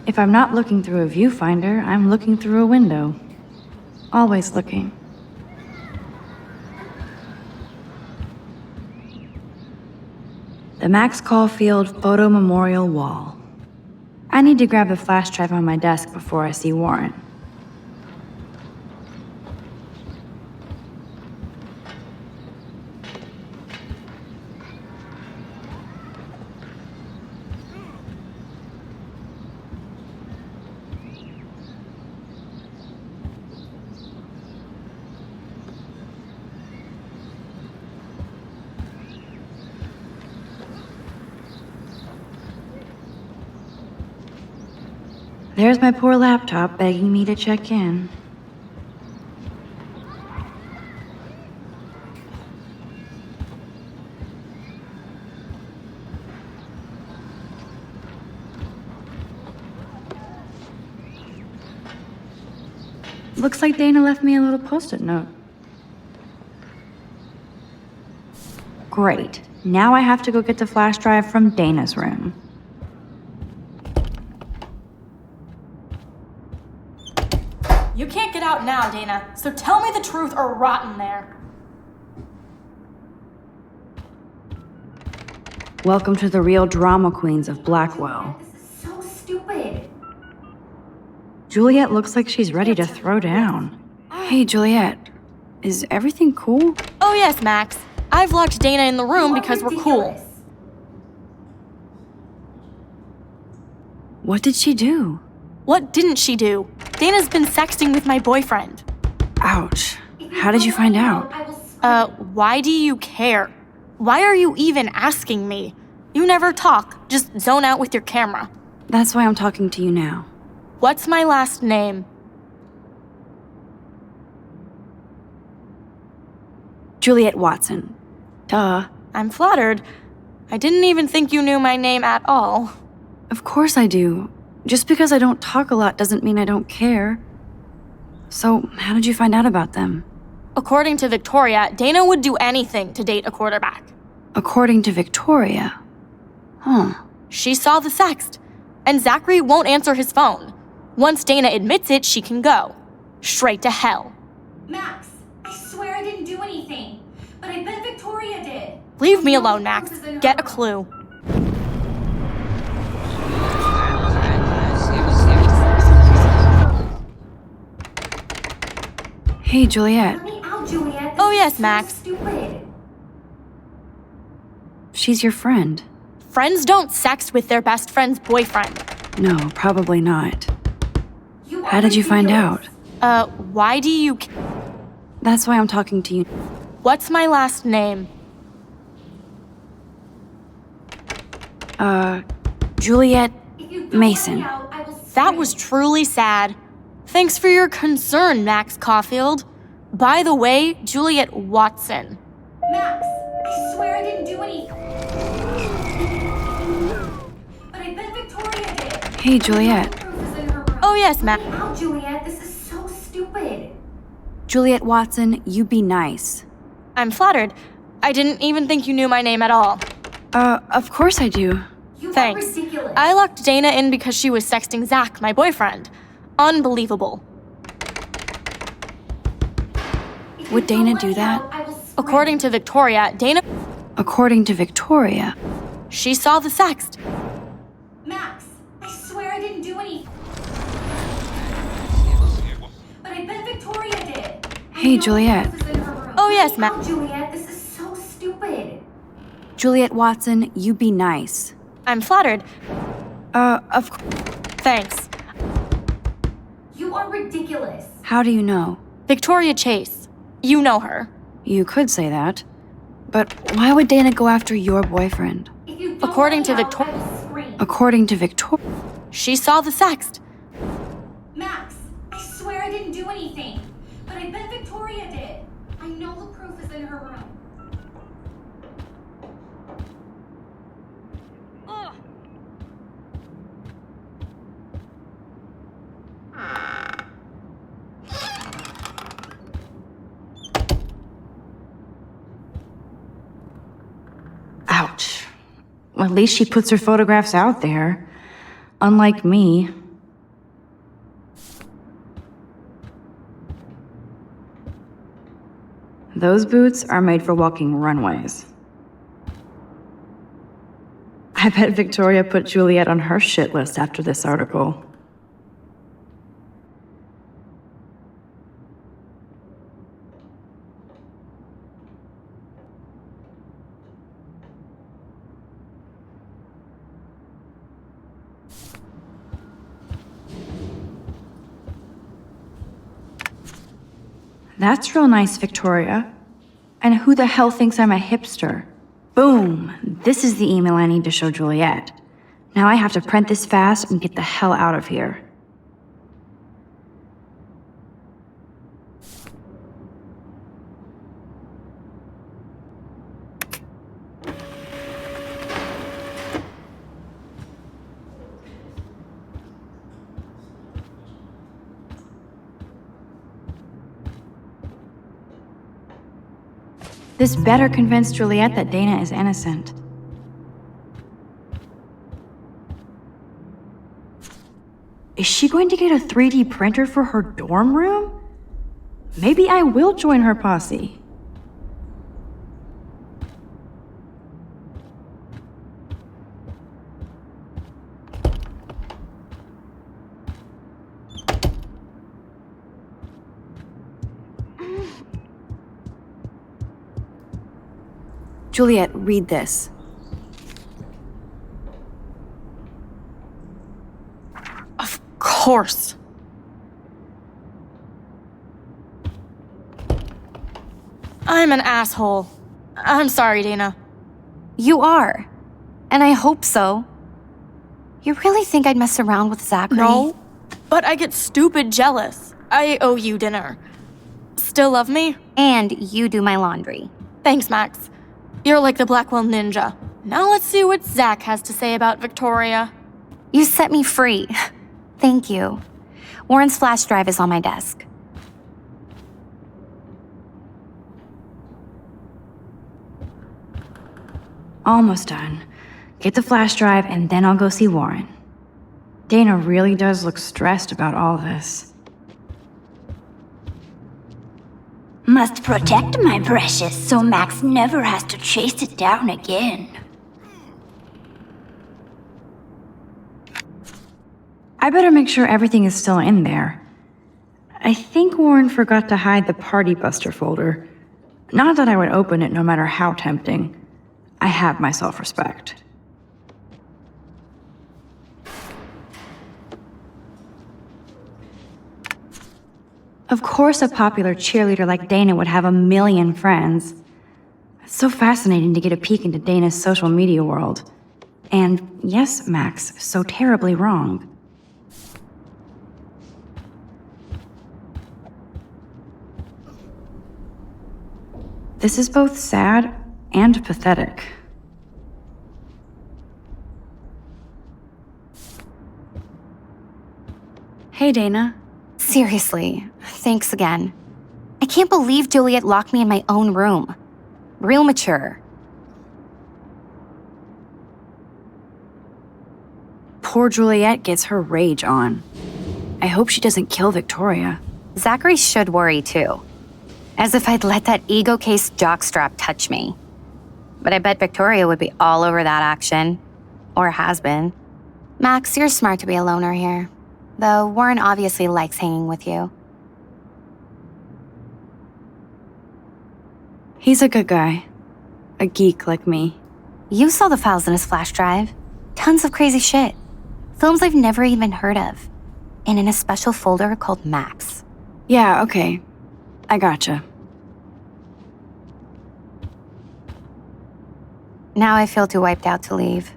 If I'm not looking through a viewfinder, I'm looking through a window. Always looking. The Max Caulfield Photo Memorial Wall. I need to grab the flash drive on my desk before I see Warren. There's my poor laptop begging me to check in. Looks like Dana left me a little post-it note. Great. Now I have to go get the flash drive from Dana's room. You can't get out now, Dana, so tell me the truth or rot in there. Welcome to the real drama queens of Blackwell. This is so stupid. Juliet looks like she's ready to throw down. Hey, Juliet. Is everything cool? Oh yes, Max. I've locked Dana in the room because we're cool. What did she do? What didn't she do? Dana's been sexting with my boyfriend. Ouch. How did you find out? Why do you care? Why are you even asking me? You never talk, just zone out with your camera. That's why I'm talking to you now. What's my last name? Juliet Watson. Duh. I'm flattered. I didn't even think you knew my name at all. Of course I do. Just because I don't talk a lot doesn't mean I don't care. So, how did you find out about them? According to Victoria, Dana would do anything to date a quarterback. According to Victoria? Huh. She saw the sext, and Zachary won't answer his phone. Once Dana admits it, she can go. Straight to hell. Max, I swear I didn't do anything, but I bet Victoria did. Leave me alone, Max. Get a clue. Hey, Juliet. Let me out, Juliet. Oh yes, Max. Stupid. She's your friend. Friends don't sext with their best friend's boyfriend. No, probably not. How did you find out? Why do you... That's why I'm talking to you. What's my last name? Juliet Mason. That was truly sad. Thanks for your concern, Max Caulfield. By the way, Juliet Watson. Max, I swear I didn't do anything. But I bet Victoria did. Hey, Juliet. Oh yes, Max. Out, Juliet. This is so stupid. Juliet Watson, you be nice. I'm flattered. I didn't even think you knew my name at all. Of course I do. Thanks. Are ridiculous. I locked Dana in because she was sexting Zach, my boyfriend. Unbelievable. Would Dana do that? According to Victoria, Dana... According to Victoria. She saw the sext. Max, I swear I didn't do anything. But I bet Victoria did. Hey, Juliet. Oh yes, Max. Juliet, this is so stupid. Juliet Watson, you be nice. I'm flattered. Of course. Thanks. You are ridiculous. How do you know? Victoria Chase. You know her. You could say that. But why would Dana go after your boyfriend? According to Victoria... According to Victoria... She saw the sext. Max, I swear I didn't do anything. But I bet Victoria did. I know the proof is in her room. Ouch. Well, at least she puts her photographs out there. Unlike me. Those boots are made for walking runways. I bet Victoria put Juliet on her shit list after this article. That's real nice, Victoria. And who the hell thinks I'm a hipster? Boom! This is the email I need to show Juliet. Now I have to print this fast and get the hell out of here. This better convince Juliet that Dana is innocent. Is she going to get a 3D printer for her dorm room? Maybe I will join her posse. Juliet, read this. Of course. I'm an asshole. I'm sorry, Dana. You are. And I hope so. You really think I'd mess around with Zachary? No, but I get stupid jealous. I owe you dinner. Still love me? And you do my laundry. Thanks, Max. You're like the Blackwell Ninja. Now let's see what Zach has to say about Victoria. You set me free. Thank you. Warren's flash drive is on my desk. Almost done. Get the flash drive and then I'll go see Warren. Dana really does look stressed about all this. Must protect my precious so Max never has to chase it down again. I better make sure everything is still in there. I think Warren forgot to hide the Party Buster folder. Not that I would open it no matter how tempting. I have my self-respect. Of course a popular cheerleader like Dana would have a million friends. It's so fascinating to get a peek into Dana's social media world. And yes, Max, so terribly wrong. This is both sad and pathetic. Hey, Dana. Seriously, thanks again. I can't believe Juliet locked me in my own room. Real mature. Poor Juliet gets her rage on. I hope she doesn't kill Victoria. Zachary should worry too. As if I'd let that ego-cased jockstrap touch me. But I bet Victoria would be all over that action. Or has been. Max, you're smart to be a loner here. Though Warren obviously likes hanging with you. He's a good guy. A geek like me. You saw the files in his flash drive. Tons of crazy shit. Films I've never even heard of. And in a special folder called Max. Yeah, okay. I gotcha. Now I feel too wiped out to leave.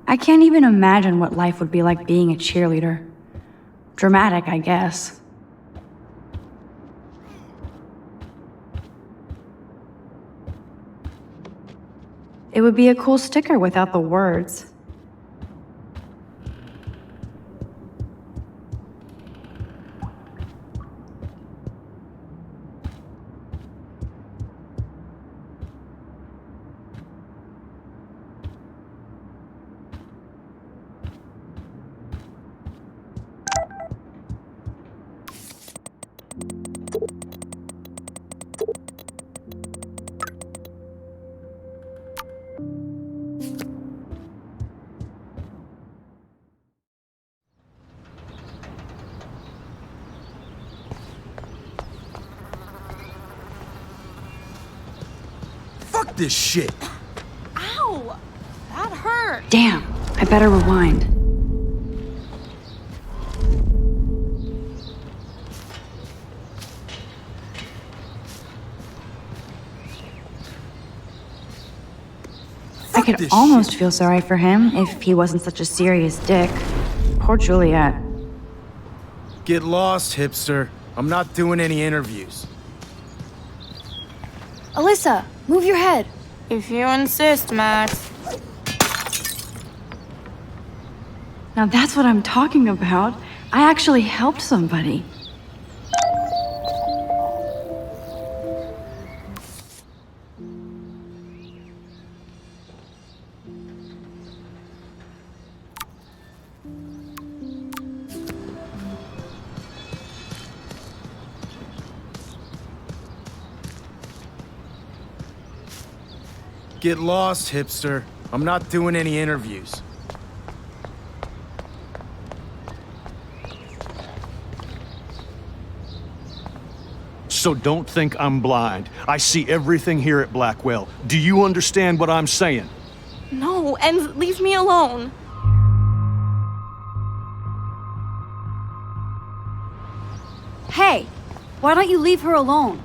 I can't even imagine what life would be like being a cheerleader. Dramatic, I guess. It would be a cool sticker without the words. Fuck this shit! Ow! That hurt! Damn, I better rewind. I could almost feel sorry for him if he wasn't such a serious dick. Poor Juliet. Get lost, hipster. I'm not doing any interviews. Alyssa, move your head. If you insist, Max. Now that's what I'm talking about. I actually helped somebody. Get lost, hipster. I'm not doing any interviews. So don't think I'm blind. I see everything here at Blackwell. Do you understand what I'm saying? No, and leave me alone. Hey, why don't you leave her alone?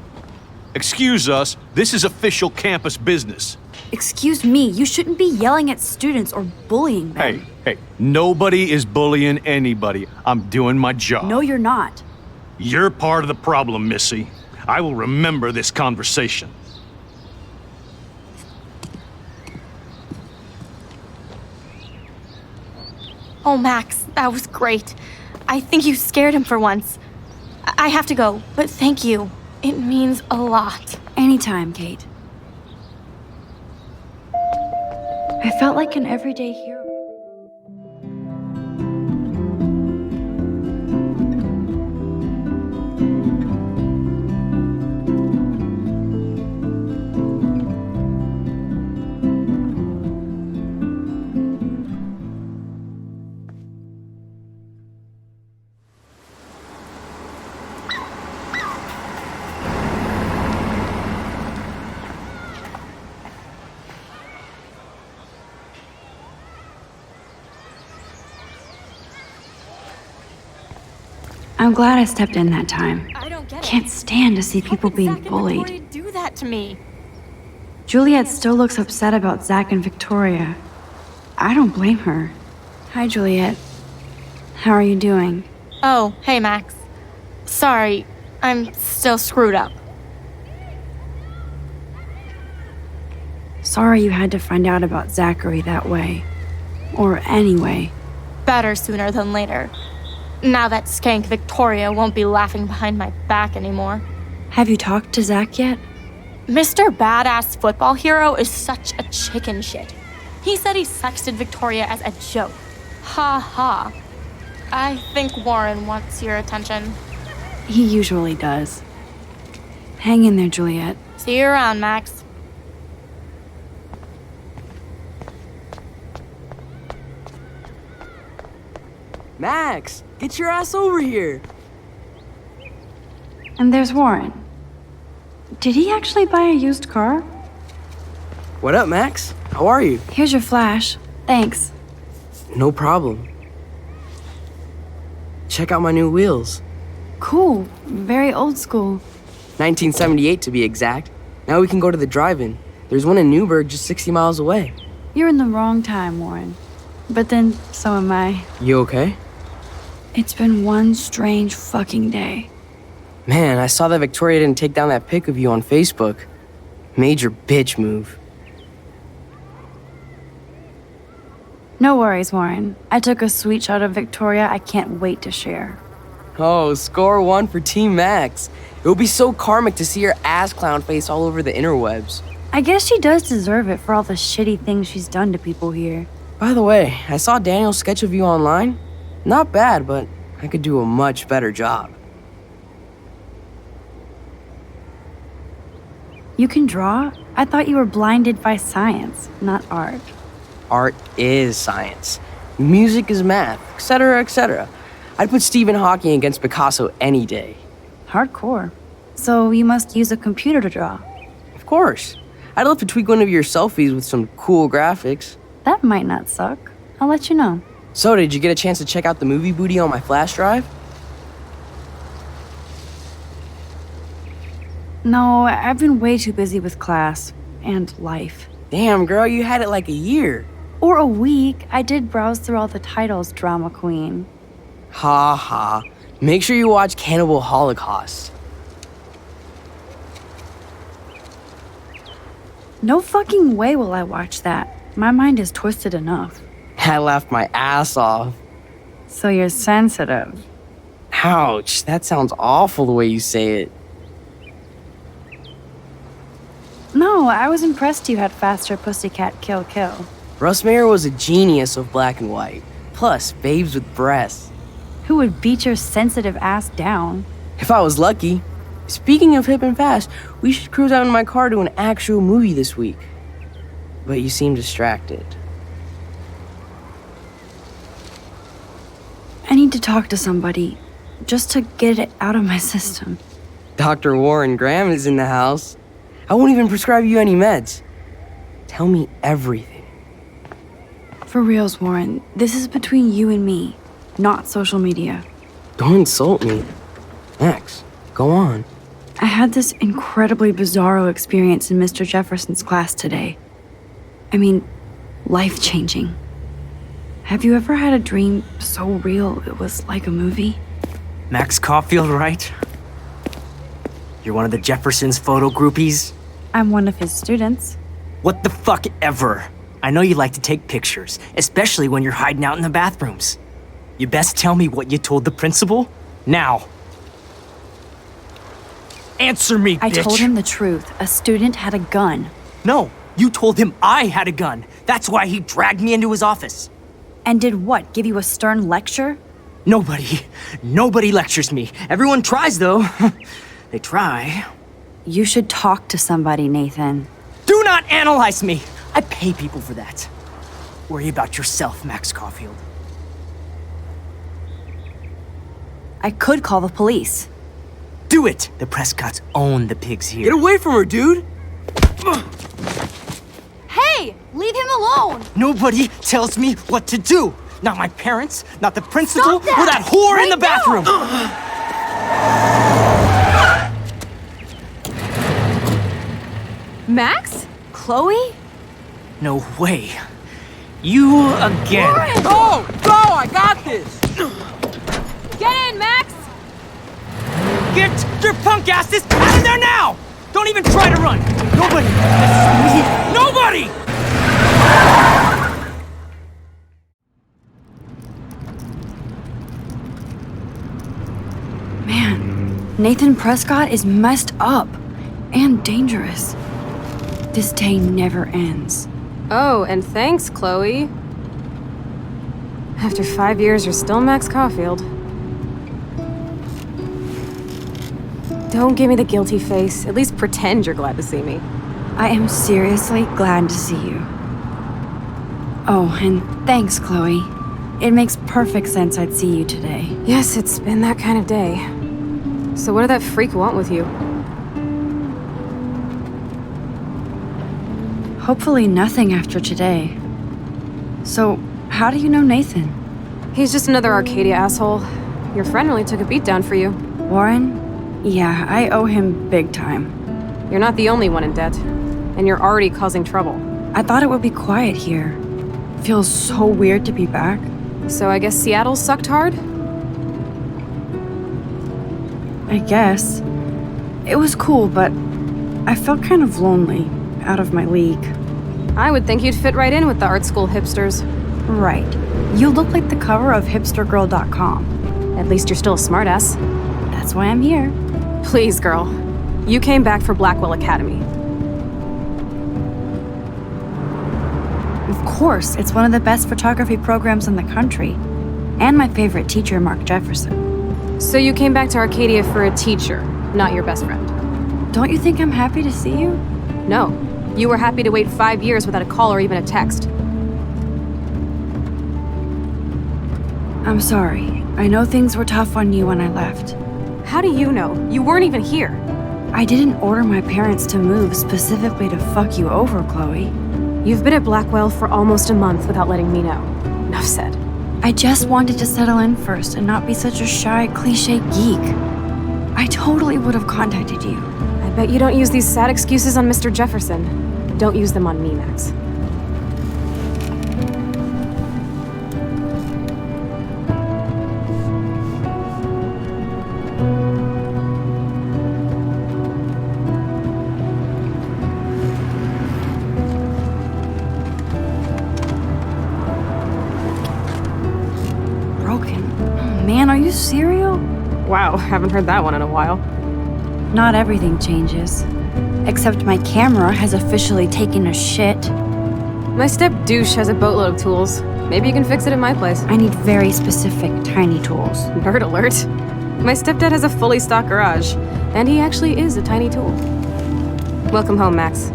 Excuse us, this is official campus business. Excuse me, you shouldn't be yelling at students or bullying them. Hey, nobody is bullying anybody. I'm doing my job. No, you're not. You're part of the problem, Missy. I will remember this conversation. Oh, Max, that was great. I think you scared him for once. I have to go, but thank you. It means a lot. Anytime, Kate. I felt like an everyday hero. I'm glad I stepped in that time. I don't get it. Can't stand to see people being Zach and bullied. Victoria do that to me. Juliet still looks upset about Zach and Victoria. I don't blame her. Hi, Juliet. How are you doing? Oh, hey, Max. Sorry, I'm still screwed up. Sorry you had to find out about Zachary that way. Or anyway. Better sooner than later. Now that skank Victoria won't be laughing behind my back anymore. Have you talked to Zach yet? Mr. Badass Football Hero is such a chicken shit. He said he sexted Victoria as a joke. Ha ha. I think Warren wants your attention. He usually does. Hang in there, Juliet. See you around, Max. Max, get your ass over here. And there's Warren. Did he actually buy a used car? What up, Max? How are you? Here's your flash. Thanks. No problem. Check out my new wheels. Cool. Very old school. 1978 to be exact. Now we can go to the drive-in. There's one in Newburgh just 60 miles away. You're in the wrong time, Warren. But then, so am I. You okay? It's been one strange fucking day. Man, I saw that Victoria didn't take down that pic of you on Facebook. Major bitch move. No worries, Warren. I took a sweet shot of Victoria I can't wait to share. Oh, score one for Team Max. It would be so karmic to see her ass clown face all over the interwebs. I guess she does deserve it for all the shitty things she's done to people here. By the way, I saw Daniel's sketch of you online. Not bad, but I could do a much better job. You can draw? I thought you were blinded by science, not art. Art is science. Music is math, etc., etc. I'd put Stephen Hawking against Picasso any day. Hardcore. So you must use a computer to draw. Of course. I'd love to tweak one of your selfies with some cool graphics. That might not suck. I'll let you know. So, did you get a chance to check out the movie booty on my flash drive? No, I've been way too busy with class and life. Damn, girl, you had it like a year. Or a week. I did browse through all the titles, drama queen. Ha ha. Make sure you watch Cannibal Holocaust. No fucking way will I watch that. My mind is twisted enough. I laughed my ass off. So you're sensitive. Ouch, that sounds awful the way you say it. No, I was impressed you had faster Pussycat Kill Kill. Russ Meyer was a genius of black and white. Plus, babes with breasts. Who would beat your sensitive ass down? If I was lucky. Speaking of hip and fast, we should cruise out in my car to an actual movie this week. but you seem distracted. I need to talk to somebody, just to get it out of my system. Dr. Warren Graham is in the house. I won't even prescribe you any meds. Tell me everything. For reals, Warren, this is between you and me, not social media. Don't insult me. Max, go on. I had this incredibly bizarro experience in Mr. Jefferson's class today. I mean, life-changing. Have you ever had a dream so real it was like a movie? Max Caulfield, right? You're one of the Jefferson's photo groupies? I'm one of his students. What the fuck ever? I know you like to take pictures, especially when you're hiding out in the bathrooms. You best tell me what you told the principal, now. Answer me, bitch! I told him the truth. A student had a gun. No, you told him I had a gun. That's why he dragged me into his office. And did what, give you a stern lecture? Nobody lectures me. Everyone tries, though. They try. You should talk to somebody, Nathan. Do not analyze me! I pay people for that. Worry about yourself, Max Caulfield. I could call the police. Do it! The Prescotts own the pigs here. Get away from her, dude! Hey! Leave him alone! Nobody tells me what to do! Not my parents, not the principal, Stop that! or that whore Right in the bathroom! Max? Chloe? No way. You again. Go! Go! I got this! Get in, Max! Get your punk asses out of there now! Don't even try to run! Nobody! Nobody! Man, Nathan Prescott is messed up and dangerous. This day never ends. Oh, and thanks, Chloe. After 5 years, you're still Max Caulfield. Don't give me the guilty face. At least pretend you're glad to see me. I am seriously glad to see you. Oh, and thanks, Chloe. It makes perfect sense I'd see you today. Yes, it's been that kind of day. So what did that freak want with you? Hopefully nothing after today. So, how do you know Nathan? He's just another Arcadia asshole. Your friend really took a beat down for you. Warren? Yeah, I owe him big time. You're not the only one in debt. And you're already causing trouble. I thought it would be quiet here. Feels so weird to be back. So I guess Seattle sucked hard? I guess. It was cool, but I felt kind of lonely, out of my league. I would think you'd fit right in with the art school hipsters. Right. You look like the cover of hipstergirl.com. At least you're still a smartass. That's why I'm here. Please, girl. You came back for Blackwell Academy. Of course, it's one of the best photography programs in the country. And my favorite teacher, Mark Jefferson. So you came back to Arcadia for a teacher, not your best friend. Don't you think I'm happy to see you? No. You were happy to wait 5 years without a call or even a text. I'm sorry. I know things were tough on you when I left. How do you know? You weren't even here. I didn't order my parents to move specifically to fuck you over, Chloe. You've been at Blackwell for almost a month without letting me know. Enough said. I just wanted to settle in first and not be such a shy, cliche geek. I totally would have contacted you. I bet you don't use these sad excuses on Mr. Jefferson. Don't use them on me, Max. Man, are you serial? Wow, haven't heard that one in a while. Not everything changes. Except my camera has officially taken a shit. My step douche has a boatload of tools. Maybe you can fix it at my place. I need very specific, tiny tools. Nerd alert. My stepdad has a fully stocked garage, and he actually is a tiny tool. Welcome home, Max.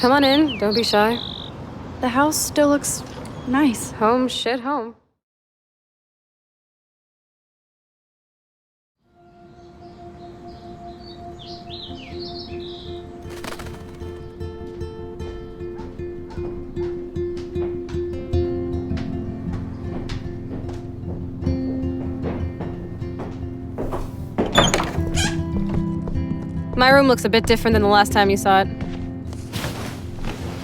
Come on in, don't be shy. The house still looks nice. Home shit home. My room looks a bit different than the last time you saw it.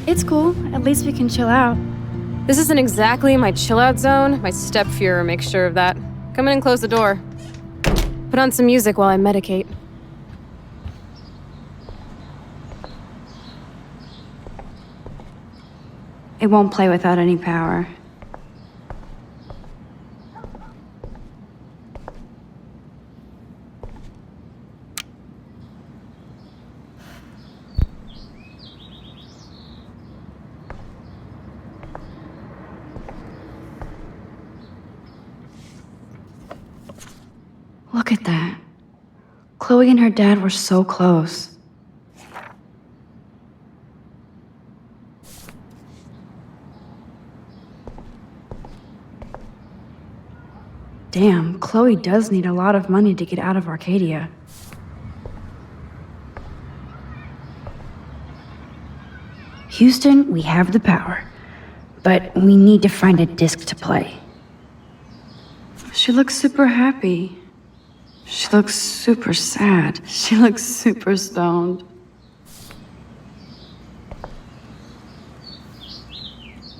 It's cool. At least we can chill out. This isn't exactly my chill-out zone. My step-Fuhrer makes sure of that. Come in and close the door. Put on some music while I medicate. It won't play without any power. Look at that. Chloe and her dad were so close. Damn, Chloe does need a lot of money to get out of Arcadia. Houston, we have the power, but we need to find a disc to play. She looks super happy. She looks super sad. She looks super stoned.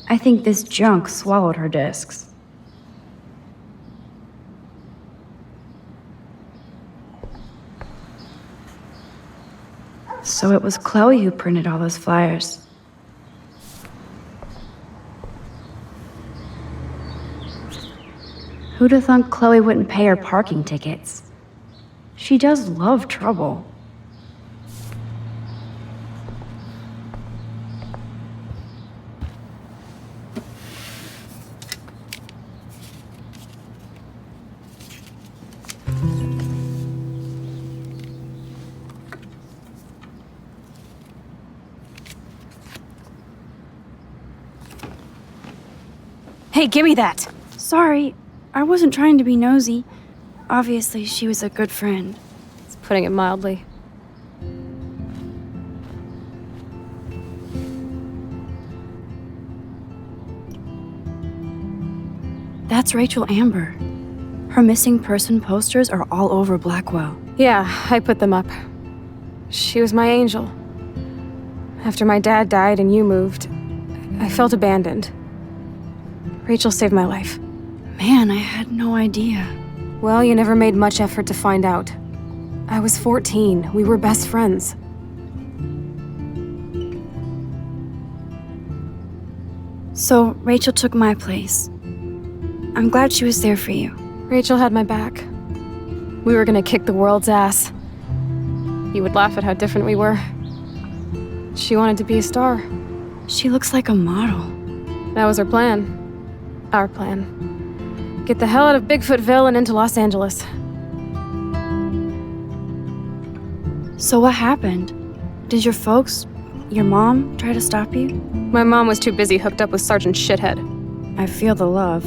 I think this junk swallowed her discs. So it was Chloe who printed all those flyers. Who'd have thought Chloe wouldn't pay her parking tickets? She does love trouble. Hey, give me that! Sorry, I wasn't trying to be nosy. Obviously, she was a good friend. It's putting it mildly. That's Rachel Amber. Her missing person posters are all over Blackwell. Yeah, I put them up. She was my angel. After my dad died and you moved, I felt abandoned. Rachel saved my life. Man, I had no idea. Well, you never made much effort to find out. I was 14. We were best friends. So, Rachel took my place. I'm glad she was there for you. Rachel had my back. We were gonna kick the world's ass. You would laugh at how different we were. She wanted to be a star. She looks like a model. That was her plan. Our plan. Get the hell out of Bigfootville and into Los Angeles. So what happened? Did your folks, your mom, try to stop you? My mom was too busy hooked up with Sergeant Shithead. I feel the love.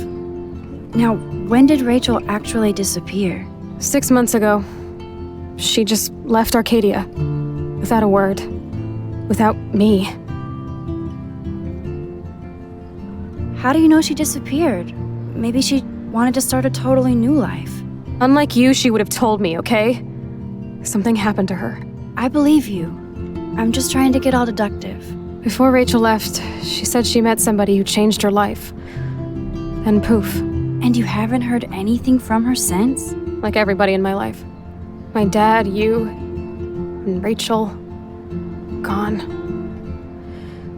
Now, when did Rachel actually disappear? 6 months ago. She just left Arcadia. Without a word. Without me. How do you know she disappeared? Maybe she wanted to start a totally new life. Unlike you, she would have told me, okay? Something happened to her. I believe you. I'm just trying to get all deductive. Before Rachel left, she said she met somebody who changed her life. And poof. And you haven't heard anything from her since? Like everybody in my life. My dad, you, and Rachel. Gone.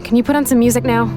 Can you put on some music now?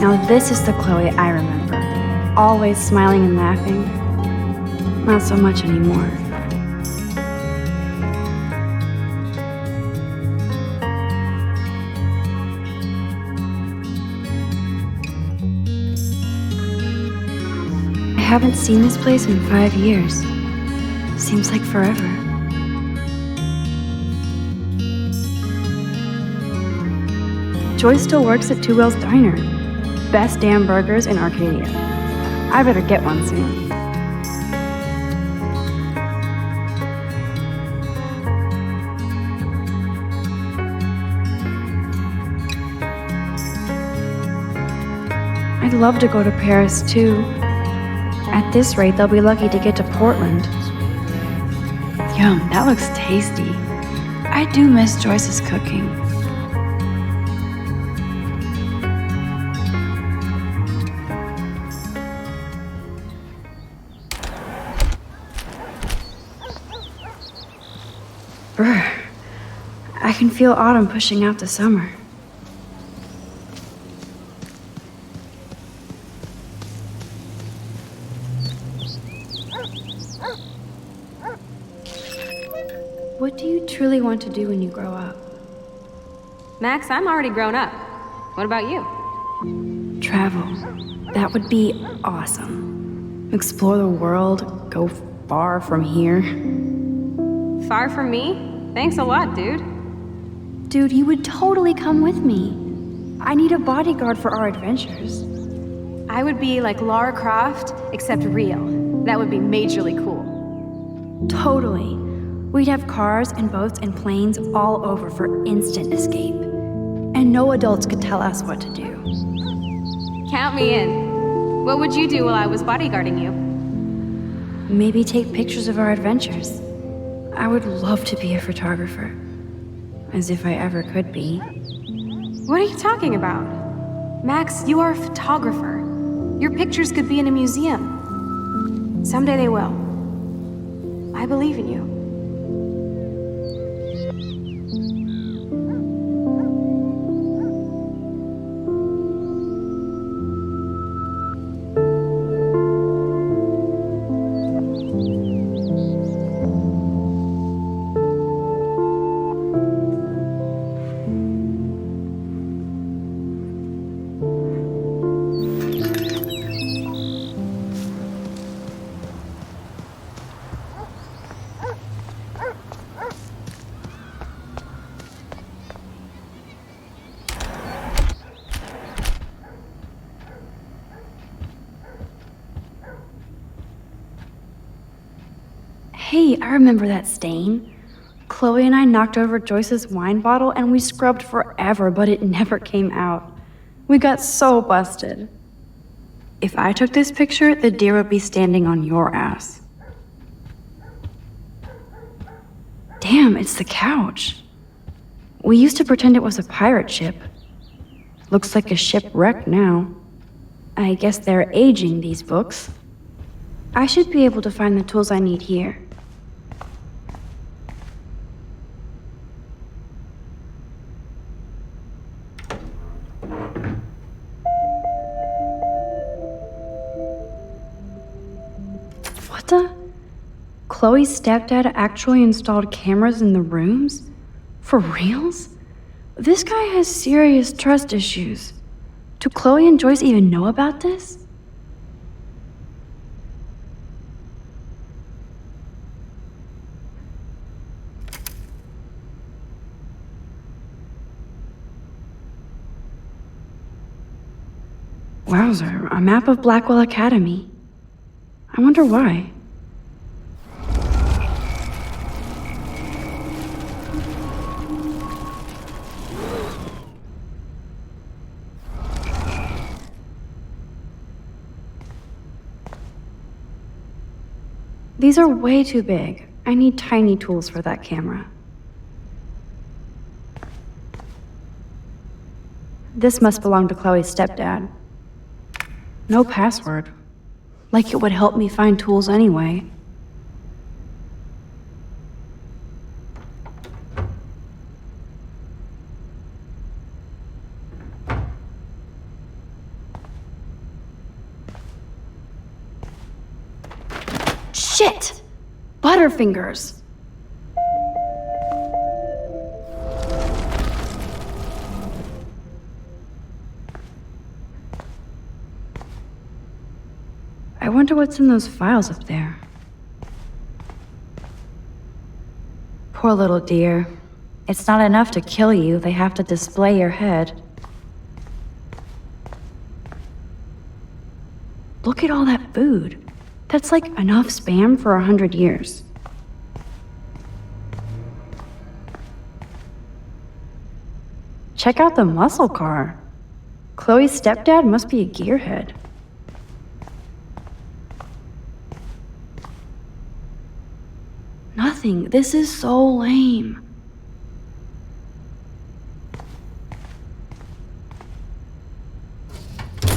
Now this is the Chloe I remember. Always smiling and laughing. Not so much anymore. I haven't seen this place in 5 years. Seems like forever. Joy still works at Two Whales Diner. Best damn burgers in Arcadia. I better get one soon. I'd love to go to Paris too. At this rate, they'll be lucky to get to Portland. Yum, that looks tasty. I do miss Joyce's cooking. Brr. I can feel autumn pushing out the summer. What do you truly want to do when you grow up? Max, I'm already grown up. What about you? Travel. That would be awesome. Explore the world, go far from here. Far from me? Thanks a lot, dude. Dude, you would totally come with me. I need a bodyguard for our adventures. I would be like Lara Croft, except real. That would be majorly cool. Totally. We'd have cars and boats and planes all over for instant escape. And no adults could tell us what to do. Count me in. What would you do while I was bodyguarding you? Maybe take pictures of our adventures. I would love to be a photographer. As if I ever could be. What are you talking about? Max, you are a photographer. Your pictures could be in a museum. Someday they will. I believe in you. Hey, I remember that stain. Chloe and I knocked over Joyce's wine bottle and we scrubbed forever, but it never came out. We got so busted. If I took this picture, the deer would be standing on your ass. Damn, it's the couch. We used to pretend it was a pirate ship. Looks like a shipwreck now. I guess they're aging these books. I should be able to find the tools I need here. What the? Chloe's stepdad actually installed cameras in the rooms? For reals? This guy has serious trust issues. Do Chloe and Joyce even know about this? Wowzer, a map of Blackwell Academy. I wonder why. These are way too big. I need tiny tools for that camera. This must belong to Chloe's stepdad. No password. Like it would help me find tools anyway. Shit! Butterfingers. I wonder what's in those files up there. Poor little dear. It's not enough to kill you, they have to display your head. Look at all that food. That's like enough spam for 100 years. Check out the muscle car. Chloe's stepdad must be a gearhead. Nothing. This is so lame.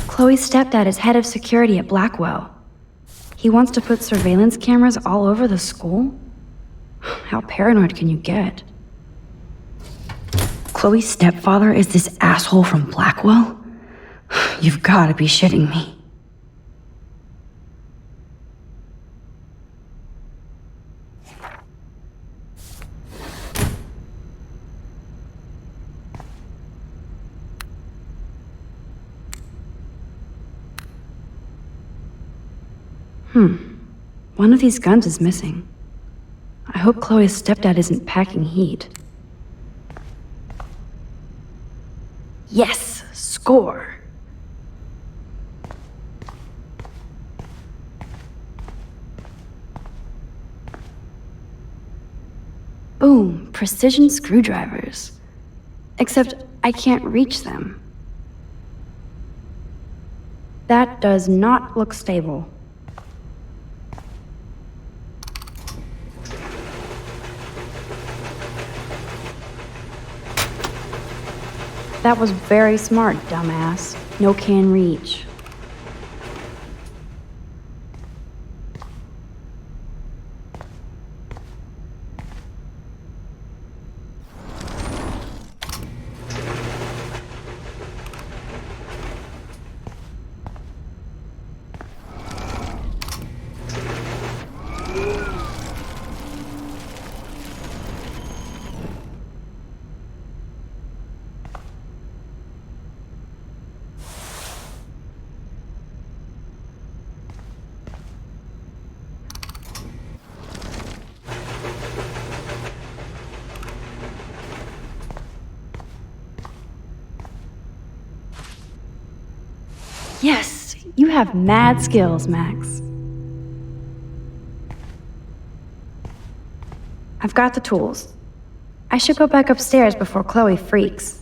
Chloe's stepdad is head of security at Blackwell. He wants to put surveillance cameras all over the school? How paranoid can you get? Chloe's stepfather is this asshole from Blackwell? You've gotta be shitting me. One of these guns is missing. I hope Chloe's stepdad isn't packing heat. Yes! Score! Boom! Precision screwdrivers. Except I can't reach them. That does not look stable. That was very smart, dumbass. No can reach. Yes, you have mad skills, Max. I've got the tools. I should go back upstairs before Chloe freaks.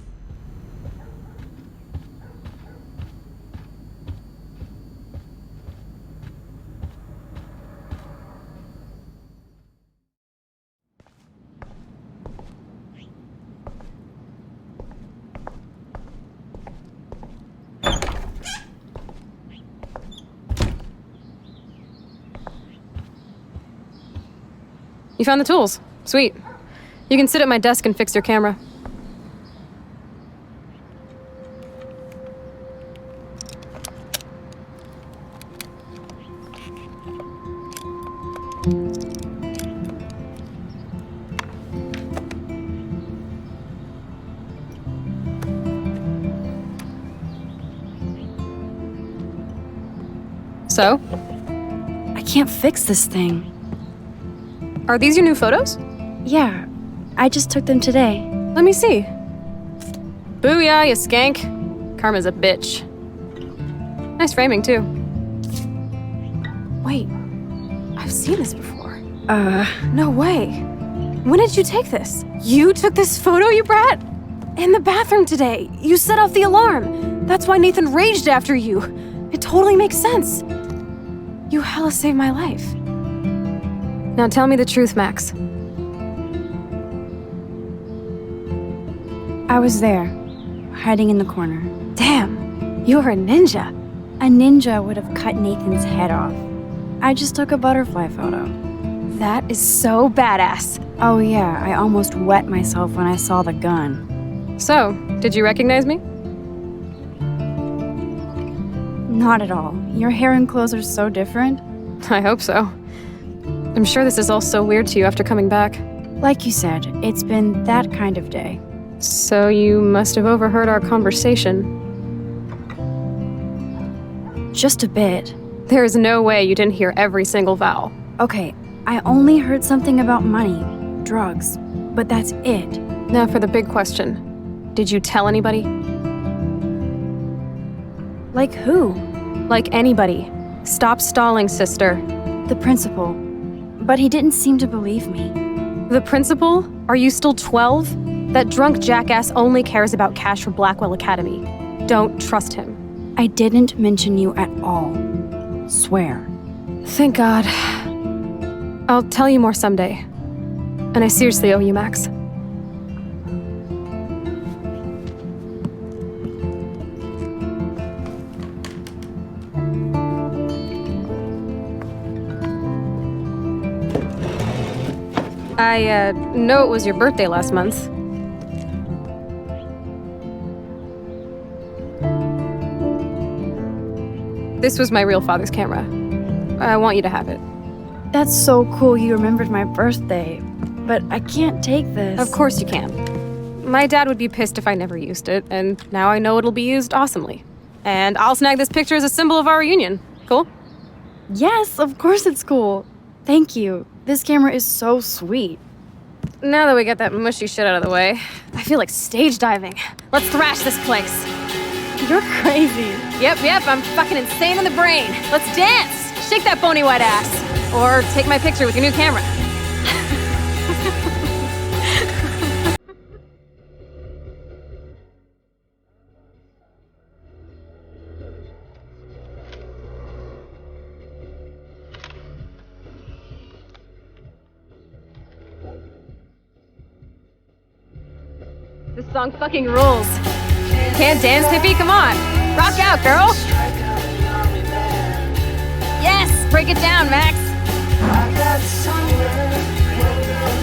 You found the tools. Sweet. You can sit at my desk and fix your camera. So? I can't fix this thing. Are these your new photos? Yeah, I just took them today. Let me see. Booyah, you skank. Karma's a bitch. Nice framing, too. Wait, I've seen this before. No way. When did you take this? You took this photo, you brat? In the bathroom today. You set off the alarm. That's why Nathan raged after you. It totally makes sense. You hella saved my life. Now tell me the truth, Max. I was there, hiding in the corner. Damn, you're a ninja. A ninja would have cut Nathan's head off. I just took a butterfly photo. That is so badass. Oh yeah, I almost wet myself when I saw the gun. So, did you recognize me? Not at all. Your hair and clothes are so different. I hope so. I'm sure this is all so weird to you after coming back. Like you said, it's been that kind of day. So you must have overheard our conversation. Just a bit. There is no way you didn't hear every single vowel. Okay, I only heard something about money, drugs, but that's it. Now for the big question. Did you tell anybody? Like who? Like anybody. Stop stalling, sister. The principal. But he didn't seem to believe me. The principal? Are you still 12? That drunk jackass only cares about cash for Blackwell Academy. Don't trust him. I didn't mention you at all. Swear. Thank God. I'll tell you more someday. And I seriously owe you, Max. I know it was your birthday last month. This was my real father's camera. I want you to have it. That's so cool you remembered my birthday. But I can't take this. Of course you can. My dad would be pissed if I never used it, and now I know it'll be used awesomely. And I'll snag this picture as a symbol of our reunion. Cool? Yes, of course it's cool. Thank you. This camera is so sweet. Now that we got that mushy shit out of the way, I feel like stage diving. Let's thrash this place. You're crazy. Yep, I'm fucking insane in the brain. Let's dance! Shake that bony white ass. Or take my picture with your new camera. This song fucking rules. Can't dance, hippie? Come on. Rock out, girl. Yes, break it down, Max.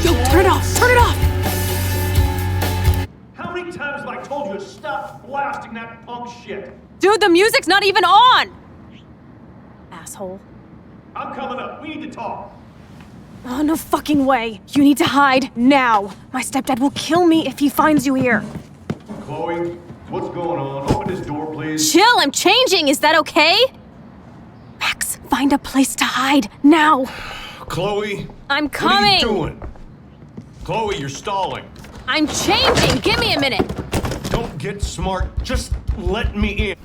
Yo, turn it off. Turn it off. How many times have I told you to stop blasting that punk shit? Dude, the music's not even on. Asshole. I'm coming up. We need to talk. Oh, no fucking way. You need to hide now. My stepdad will kill me if he finds you here. Chloe, what's going on? Open this door, please. Chill, I'm changing. Is that okay? Max, find a place to hide now. Chloe. I'm coming. What are you doing? Chloe, you're stalling. I'm changing. Give me a minute. Don't get smart. Just let me in.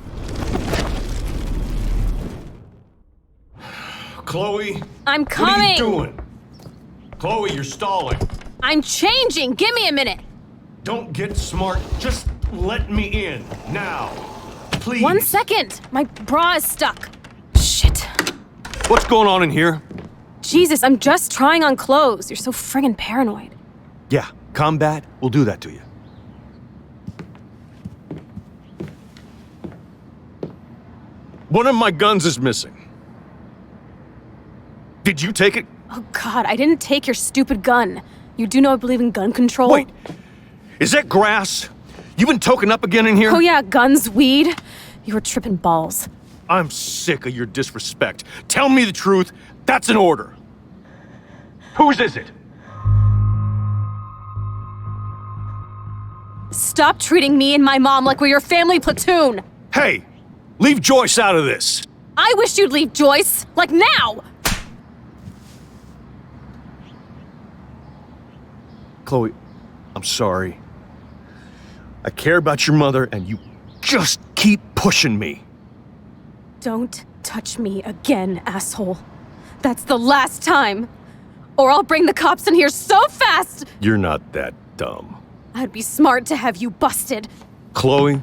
Chloe. I'm coming. What are you doing? Chloe, you're stalling. I'm changing. Give me a minute. Don't get smart. Just let me in. Now. Please. 1 second. My bra is stuck. Shit. What's going on in here? Jesus, I'm just trying on clothes. You're so friggin' paranoid. Yeah, combat will do that to you. One of my guns is missing. Did you take it? Oh God, I didn't take your stupid gun. You do know I believe in gun control? Wait, is that grass? You been token up again in here? Oh yeah, guns, weed. You were tripping balls. I'm sick of your disrespect. Tell me the truth. That's an order. Whose is it? Stop treating me and my mom like we're your family platoon. Hey, leave Joyce out of this. I wish you'd leave Joyce, like now. Chloe, I'm sorry. I care about your mother, and you just keep pushing me. Don't touch me again, asshole. That's the last time. Or I'll bring the cops in here so fast! You're not that dumb. I'd be smart to have you busted. Chloe,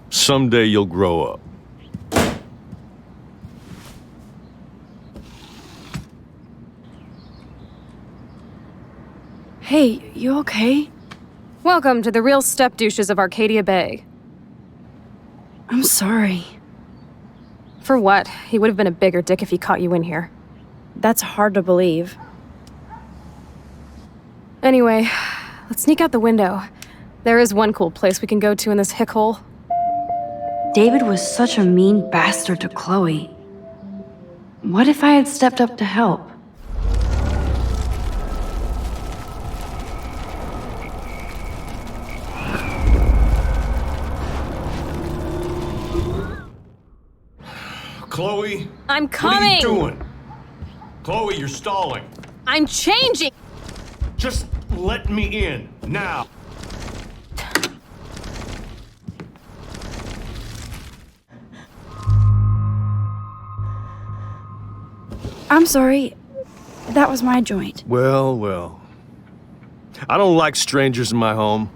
someday you'll grow up. Hey, you okay? Welcome to the real step douches of Arcadia Bay. I'm sorry. For what? He would have been a bigger dick if he caught you in here. That's hard to believe. Anyway, let's sneak out the window. There is one cool place we can go to in this hick hole. David was such a mean bastard to Chloe. What if I had stepped up to help? I'm coming! What are you doing? Chloe, you're stalling. I'm changing! Just let me in, now. I'm sorry. That was my joint. Well, well. I don't like strangers in my home,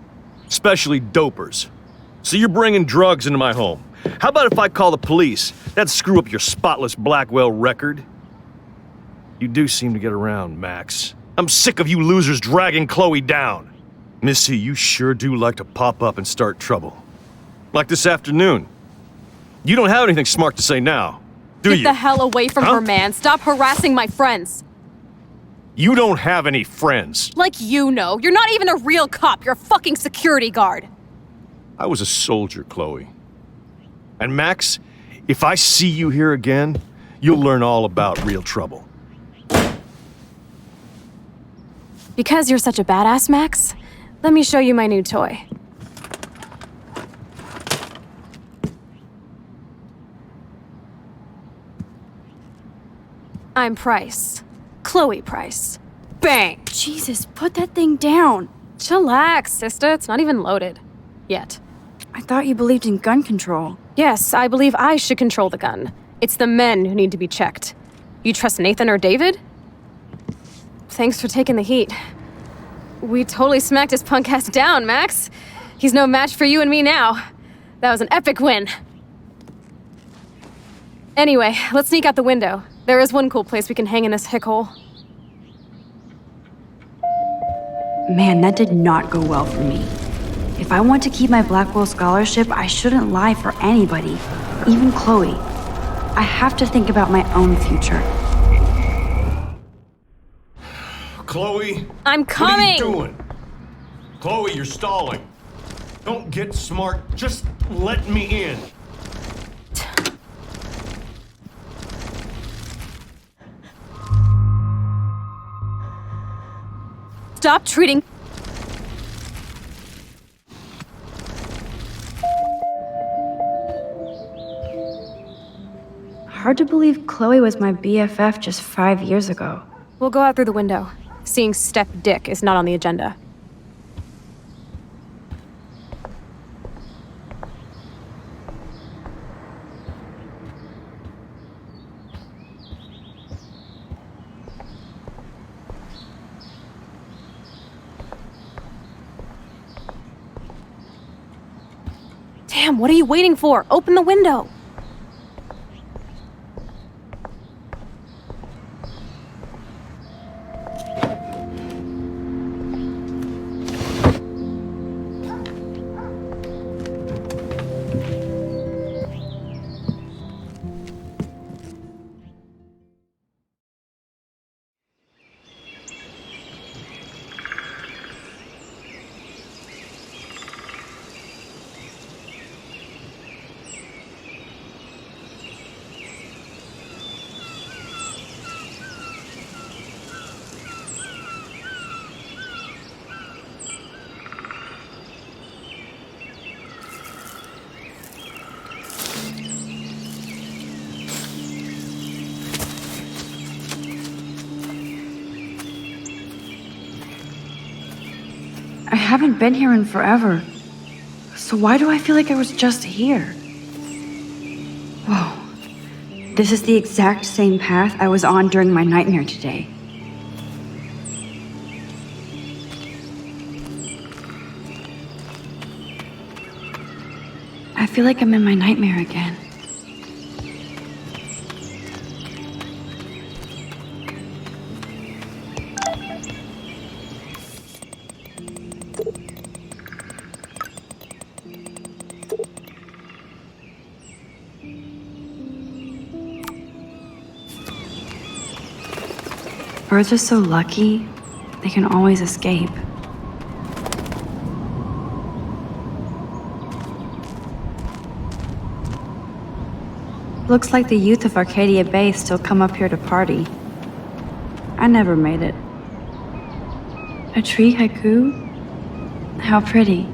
especially dopers. So you're bringing drugs into my home. How about if I call the police? That'd screw up your spotless Blackwell record. You do seem to get around, Max. I'm sick of you losers dragging Chloe down. Missy, you sure do like to pop up and start trouble. Like this afternoon. You don't have anything smart to say now, do you? Get the hell away from her, man. Stop harassing my friends. You don't have any friends. Like you know. You're not even a real cop. You're a fucking security guard. I was a soldier, Chloe. And Max, if I see you here again, you'll learn all about real trouble. Because you're such a badass, Max, let me show you my new toy. I'm Price. Chloe Price. Bang! Jesus, put that thing down. Chillax, sister. It's not even loaded. Yet. I thought you believed in gun control. Yes, I believe I should control the gun. It's the men who need to be checked. You trust Nathan or David? Thanks for taking the heat. We totally smacked his punk ass down, Max. He's no match for you and me now. That was an epic win. Anyway, let's sneak out the window. There is one cool place we can hang in this hick hole. Man, that did not go well for me. If I want to keep my Blackwell scholarship, I shouldn't lie for anybody, even Chloe. I have to think about my own future. Chloe? I'm coming! What are you doing? Chloe, you're stalling. Don't get smart. Just let me in. Stop treating... Hard to believe Chloe was my BFF just 5 years ago. We'll go out through the window. Seeing Step Dick is not on the agenda. Damn, what are you waiting for? Open the window! I haven't been here in forever. So why do I feel like I was just here? Whoa. This is the exact same path I was on during my nightmare today. I feel like I'm in my nightmare again. Birds are so lucky, they can always escape. Looks like the youth of Arcadia Bay still come up here to party. I never made it. A tree haiku? How pretty.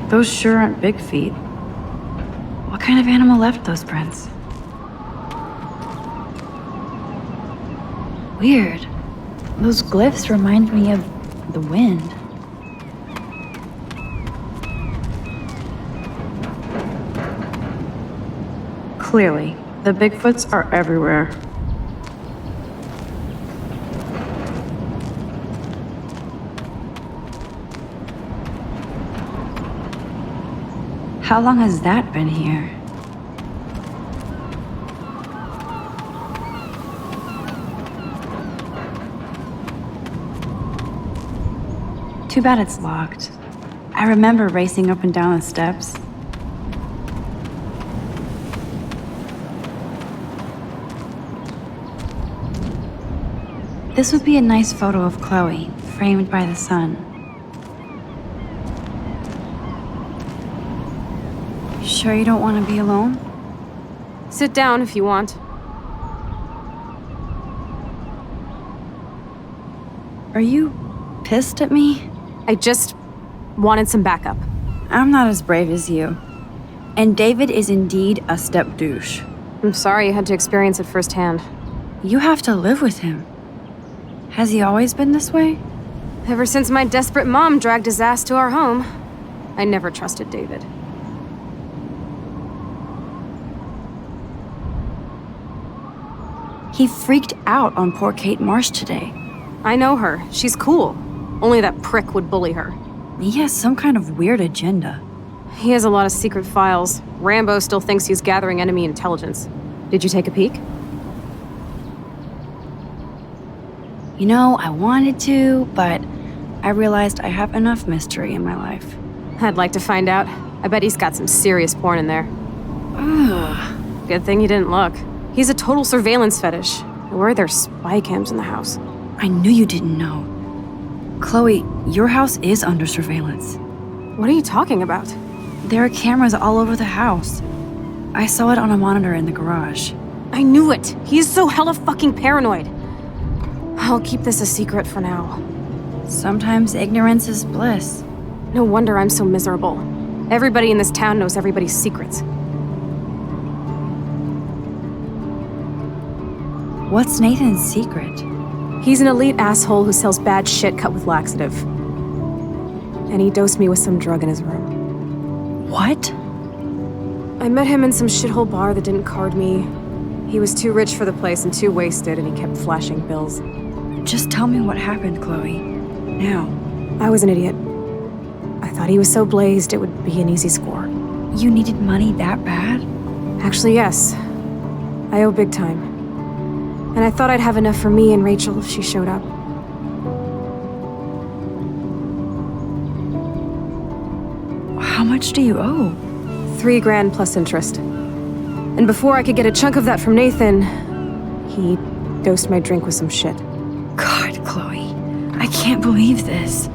Those sure aren't big feet. What kind of animal left those prints? Weird. Those glyphs remind me of the wind. Clearly, the Bigfoots are everywhere. How long has that been here? Too bad it's locked. I remember racing up and down the steps. This would be a nice photo of Chloe, framed by the sun. Sure you don't want to be alone? Sit down if you want. Are you pissed at me? I just wanted some backup. I'm not as brave as you. And David is indeed a step douche. I'm sorry you had to experience it firsthand. You have to live with him. Has he always been this way? Ever since my desperate mom dragged his ass to our home, I never trusted David. He freaked out on poor Kate Marsh today. I know her. She's cool. Only that prick would bully her. He has some kind of weird agenda. He has a lot of secret files. Rambo still thinks he's gathering enemy intelligence. Did you take a peek? You know, I wanted to, but I realized I have enough mystery in my life. I'd like to find out. I bet he's got some serious porn in there. Ugh. Good thing you didn't look. He's a total surveillance fetish. Where are there spy cams in the house? I knew you didn't know. Chloe, your house is under surveillance. What are you talking about? There are cameras all over the house. I saw it on a monitor in the garage. I knew it! He is so hella fucking paranoid. I'll keep this a secret for now. Sometimes ignorance is bliss. No wonder I'm so miserable. Everybody in this town knows everybody's secrets. What's Nathan's secret? He's an elite asshole who sells bad shit cut with laxative. And he dosed me with some drug in his room. What? I met him in some shithole bar that didn't card me. He was too rich for the place and too wasted, and he kept flashing bills. Just tell me what happened, Chloe. Now. I was an idiot. I thought he was so blazed it would be an easy score. You needed money that bad? Actually, yes. I owe big time. And I thought I'd have enough for me and Rachel if she showed up. How much do you owe? $3 grand plus interest. And before I could get a chunk of that from Nathan, he dosed my drink with some shit. God, Chloe. I can't believe this.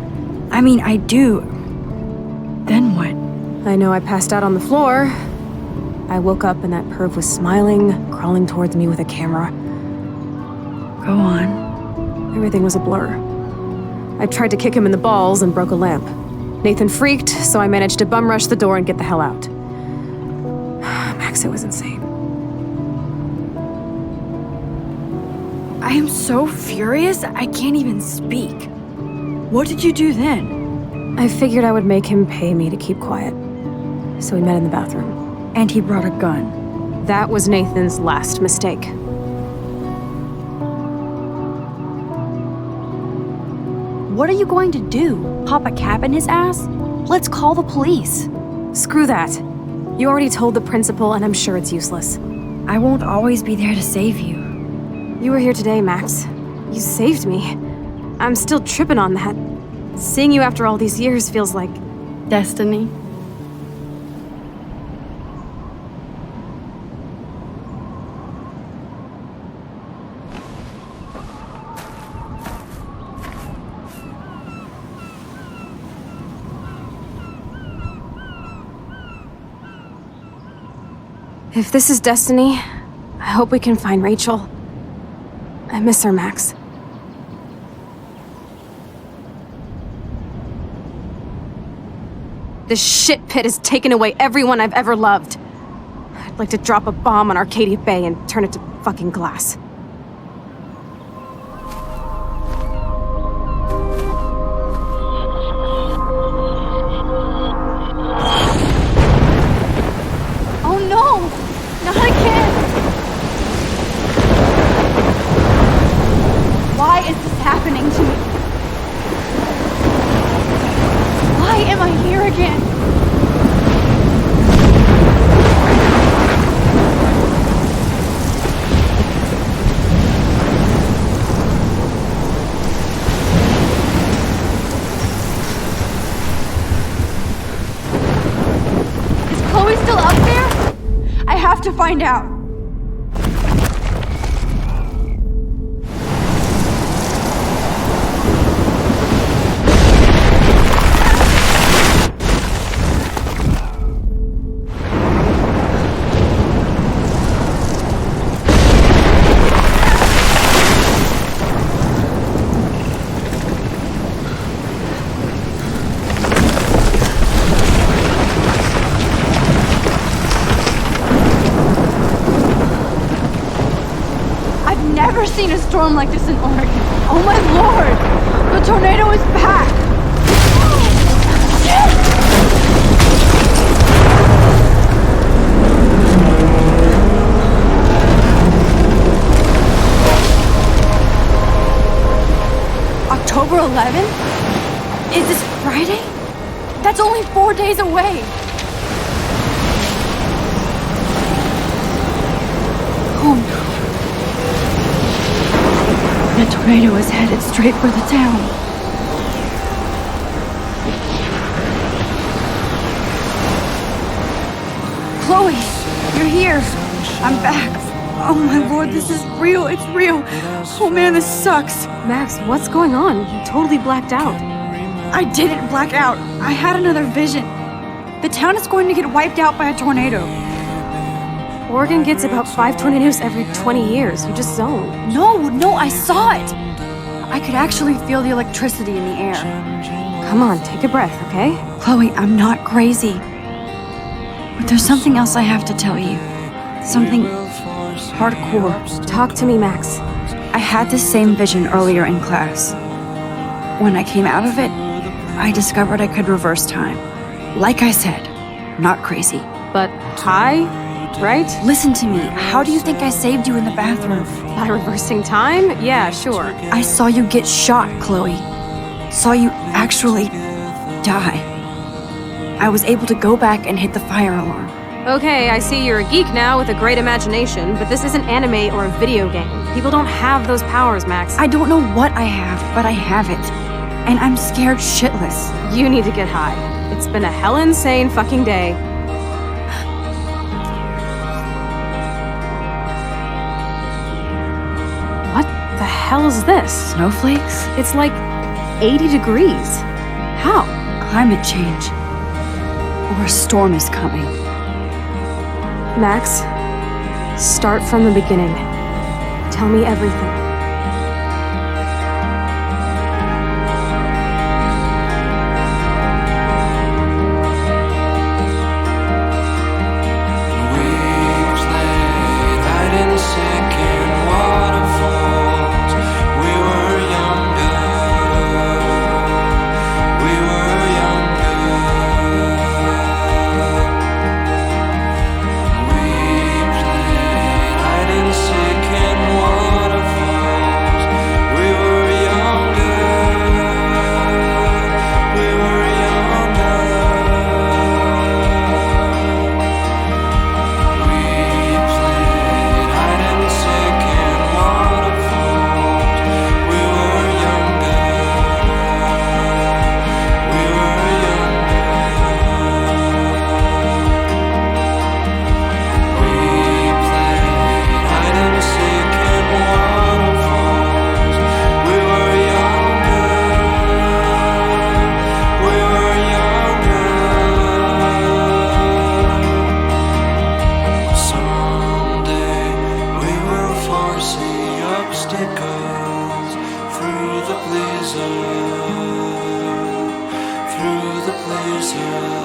I mean, I do. Then what? I know I passed out on the floor. I woke up and that perv was smiling, crawling towards me with a camera. Go on. Everything was a blur. I tried to kick him in the balls and broke a lamp. Nathan freaked, so I managed to bum rush the door and get the hell out. Max, it was insane. I am so furious, I can't even speak. What did you do then? I figured I would make him pay me to keep quiet. So we met in the bathroom. And he brought a gun. That was Nathan's last mistake. What are you going to do? Pop a cap in his ass? Let's call the police. Screw that. You already told the principal, and I'm sure it's useless. I won't always be there to save you. You were here today, Max. You saved me. I'm still tripping on that. Seeing you after all these years feels like... destiny. If this is destiny, I hope we can find Rachel. I miss her, Max. This shit pit has taken away everyone I've ever loved. I'd like to drop a bomb on Arcadia Bay and turn it to fucking glass. Oh no! Not again! Why is this happening to me? Why am I here again? Is Chloe still up there? I have to find out. Never seen a storm like this in Oregon. Oh my lord! The tornado is back! October 11th? Is this Friday? That's only 4 days away! Oh no. The tornado is headed straight for the town. Chloe, you're here. I'm back. Oh my lord, this is real. It's real. Oh man, this sucks. Max, what's going on? You totally blacked out. I didn't black out. I had another vision. The town is going to get wiped out by a tornado. Oregon gets about 5 tornadoes every 20 years. You just zoned. No, I saw it. I could actually feel the electricity in the air. Come on, take a breath, okay? Chloe, I'm not crazy. But there's something else I have to tell you. Something hardcore. Talk to me, Max. I had this same vision earlier in class. When I came out of it, I discovered I could reverse time. Like I said, not crazy. But high? Right? Listen to me. How do you think I saved you in the bathroom? By reversing time? Yeah, sure. I saw you get shot, Chloe. Saw you actually die. I was able to go back and hit the fire alarm. Okay, I see you're a geek now with a great imagination, but this isn't anime or a video game. People don't have those powers, Max. I don't know what I have, but I have it. And I'm scared shitless. You need to get high. It's been a hell insane fucking day. What the hell is this? Snowflakes? It's like 80 degrees. How? Climate change. Or a storm is coming. Max, start from the beginning. Tell me everything. Through the blizzard.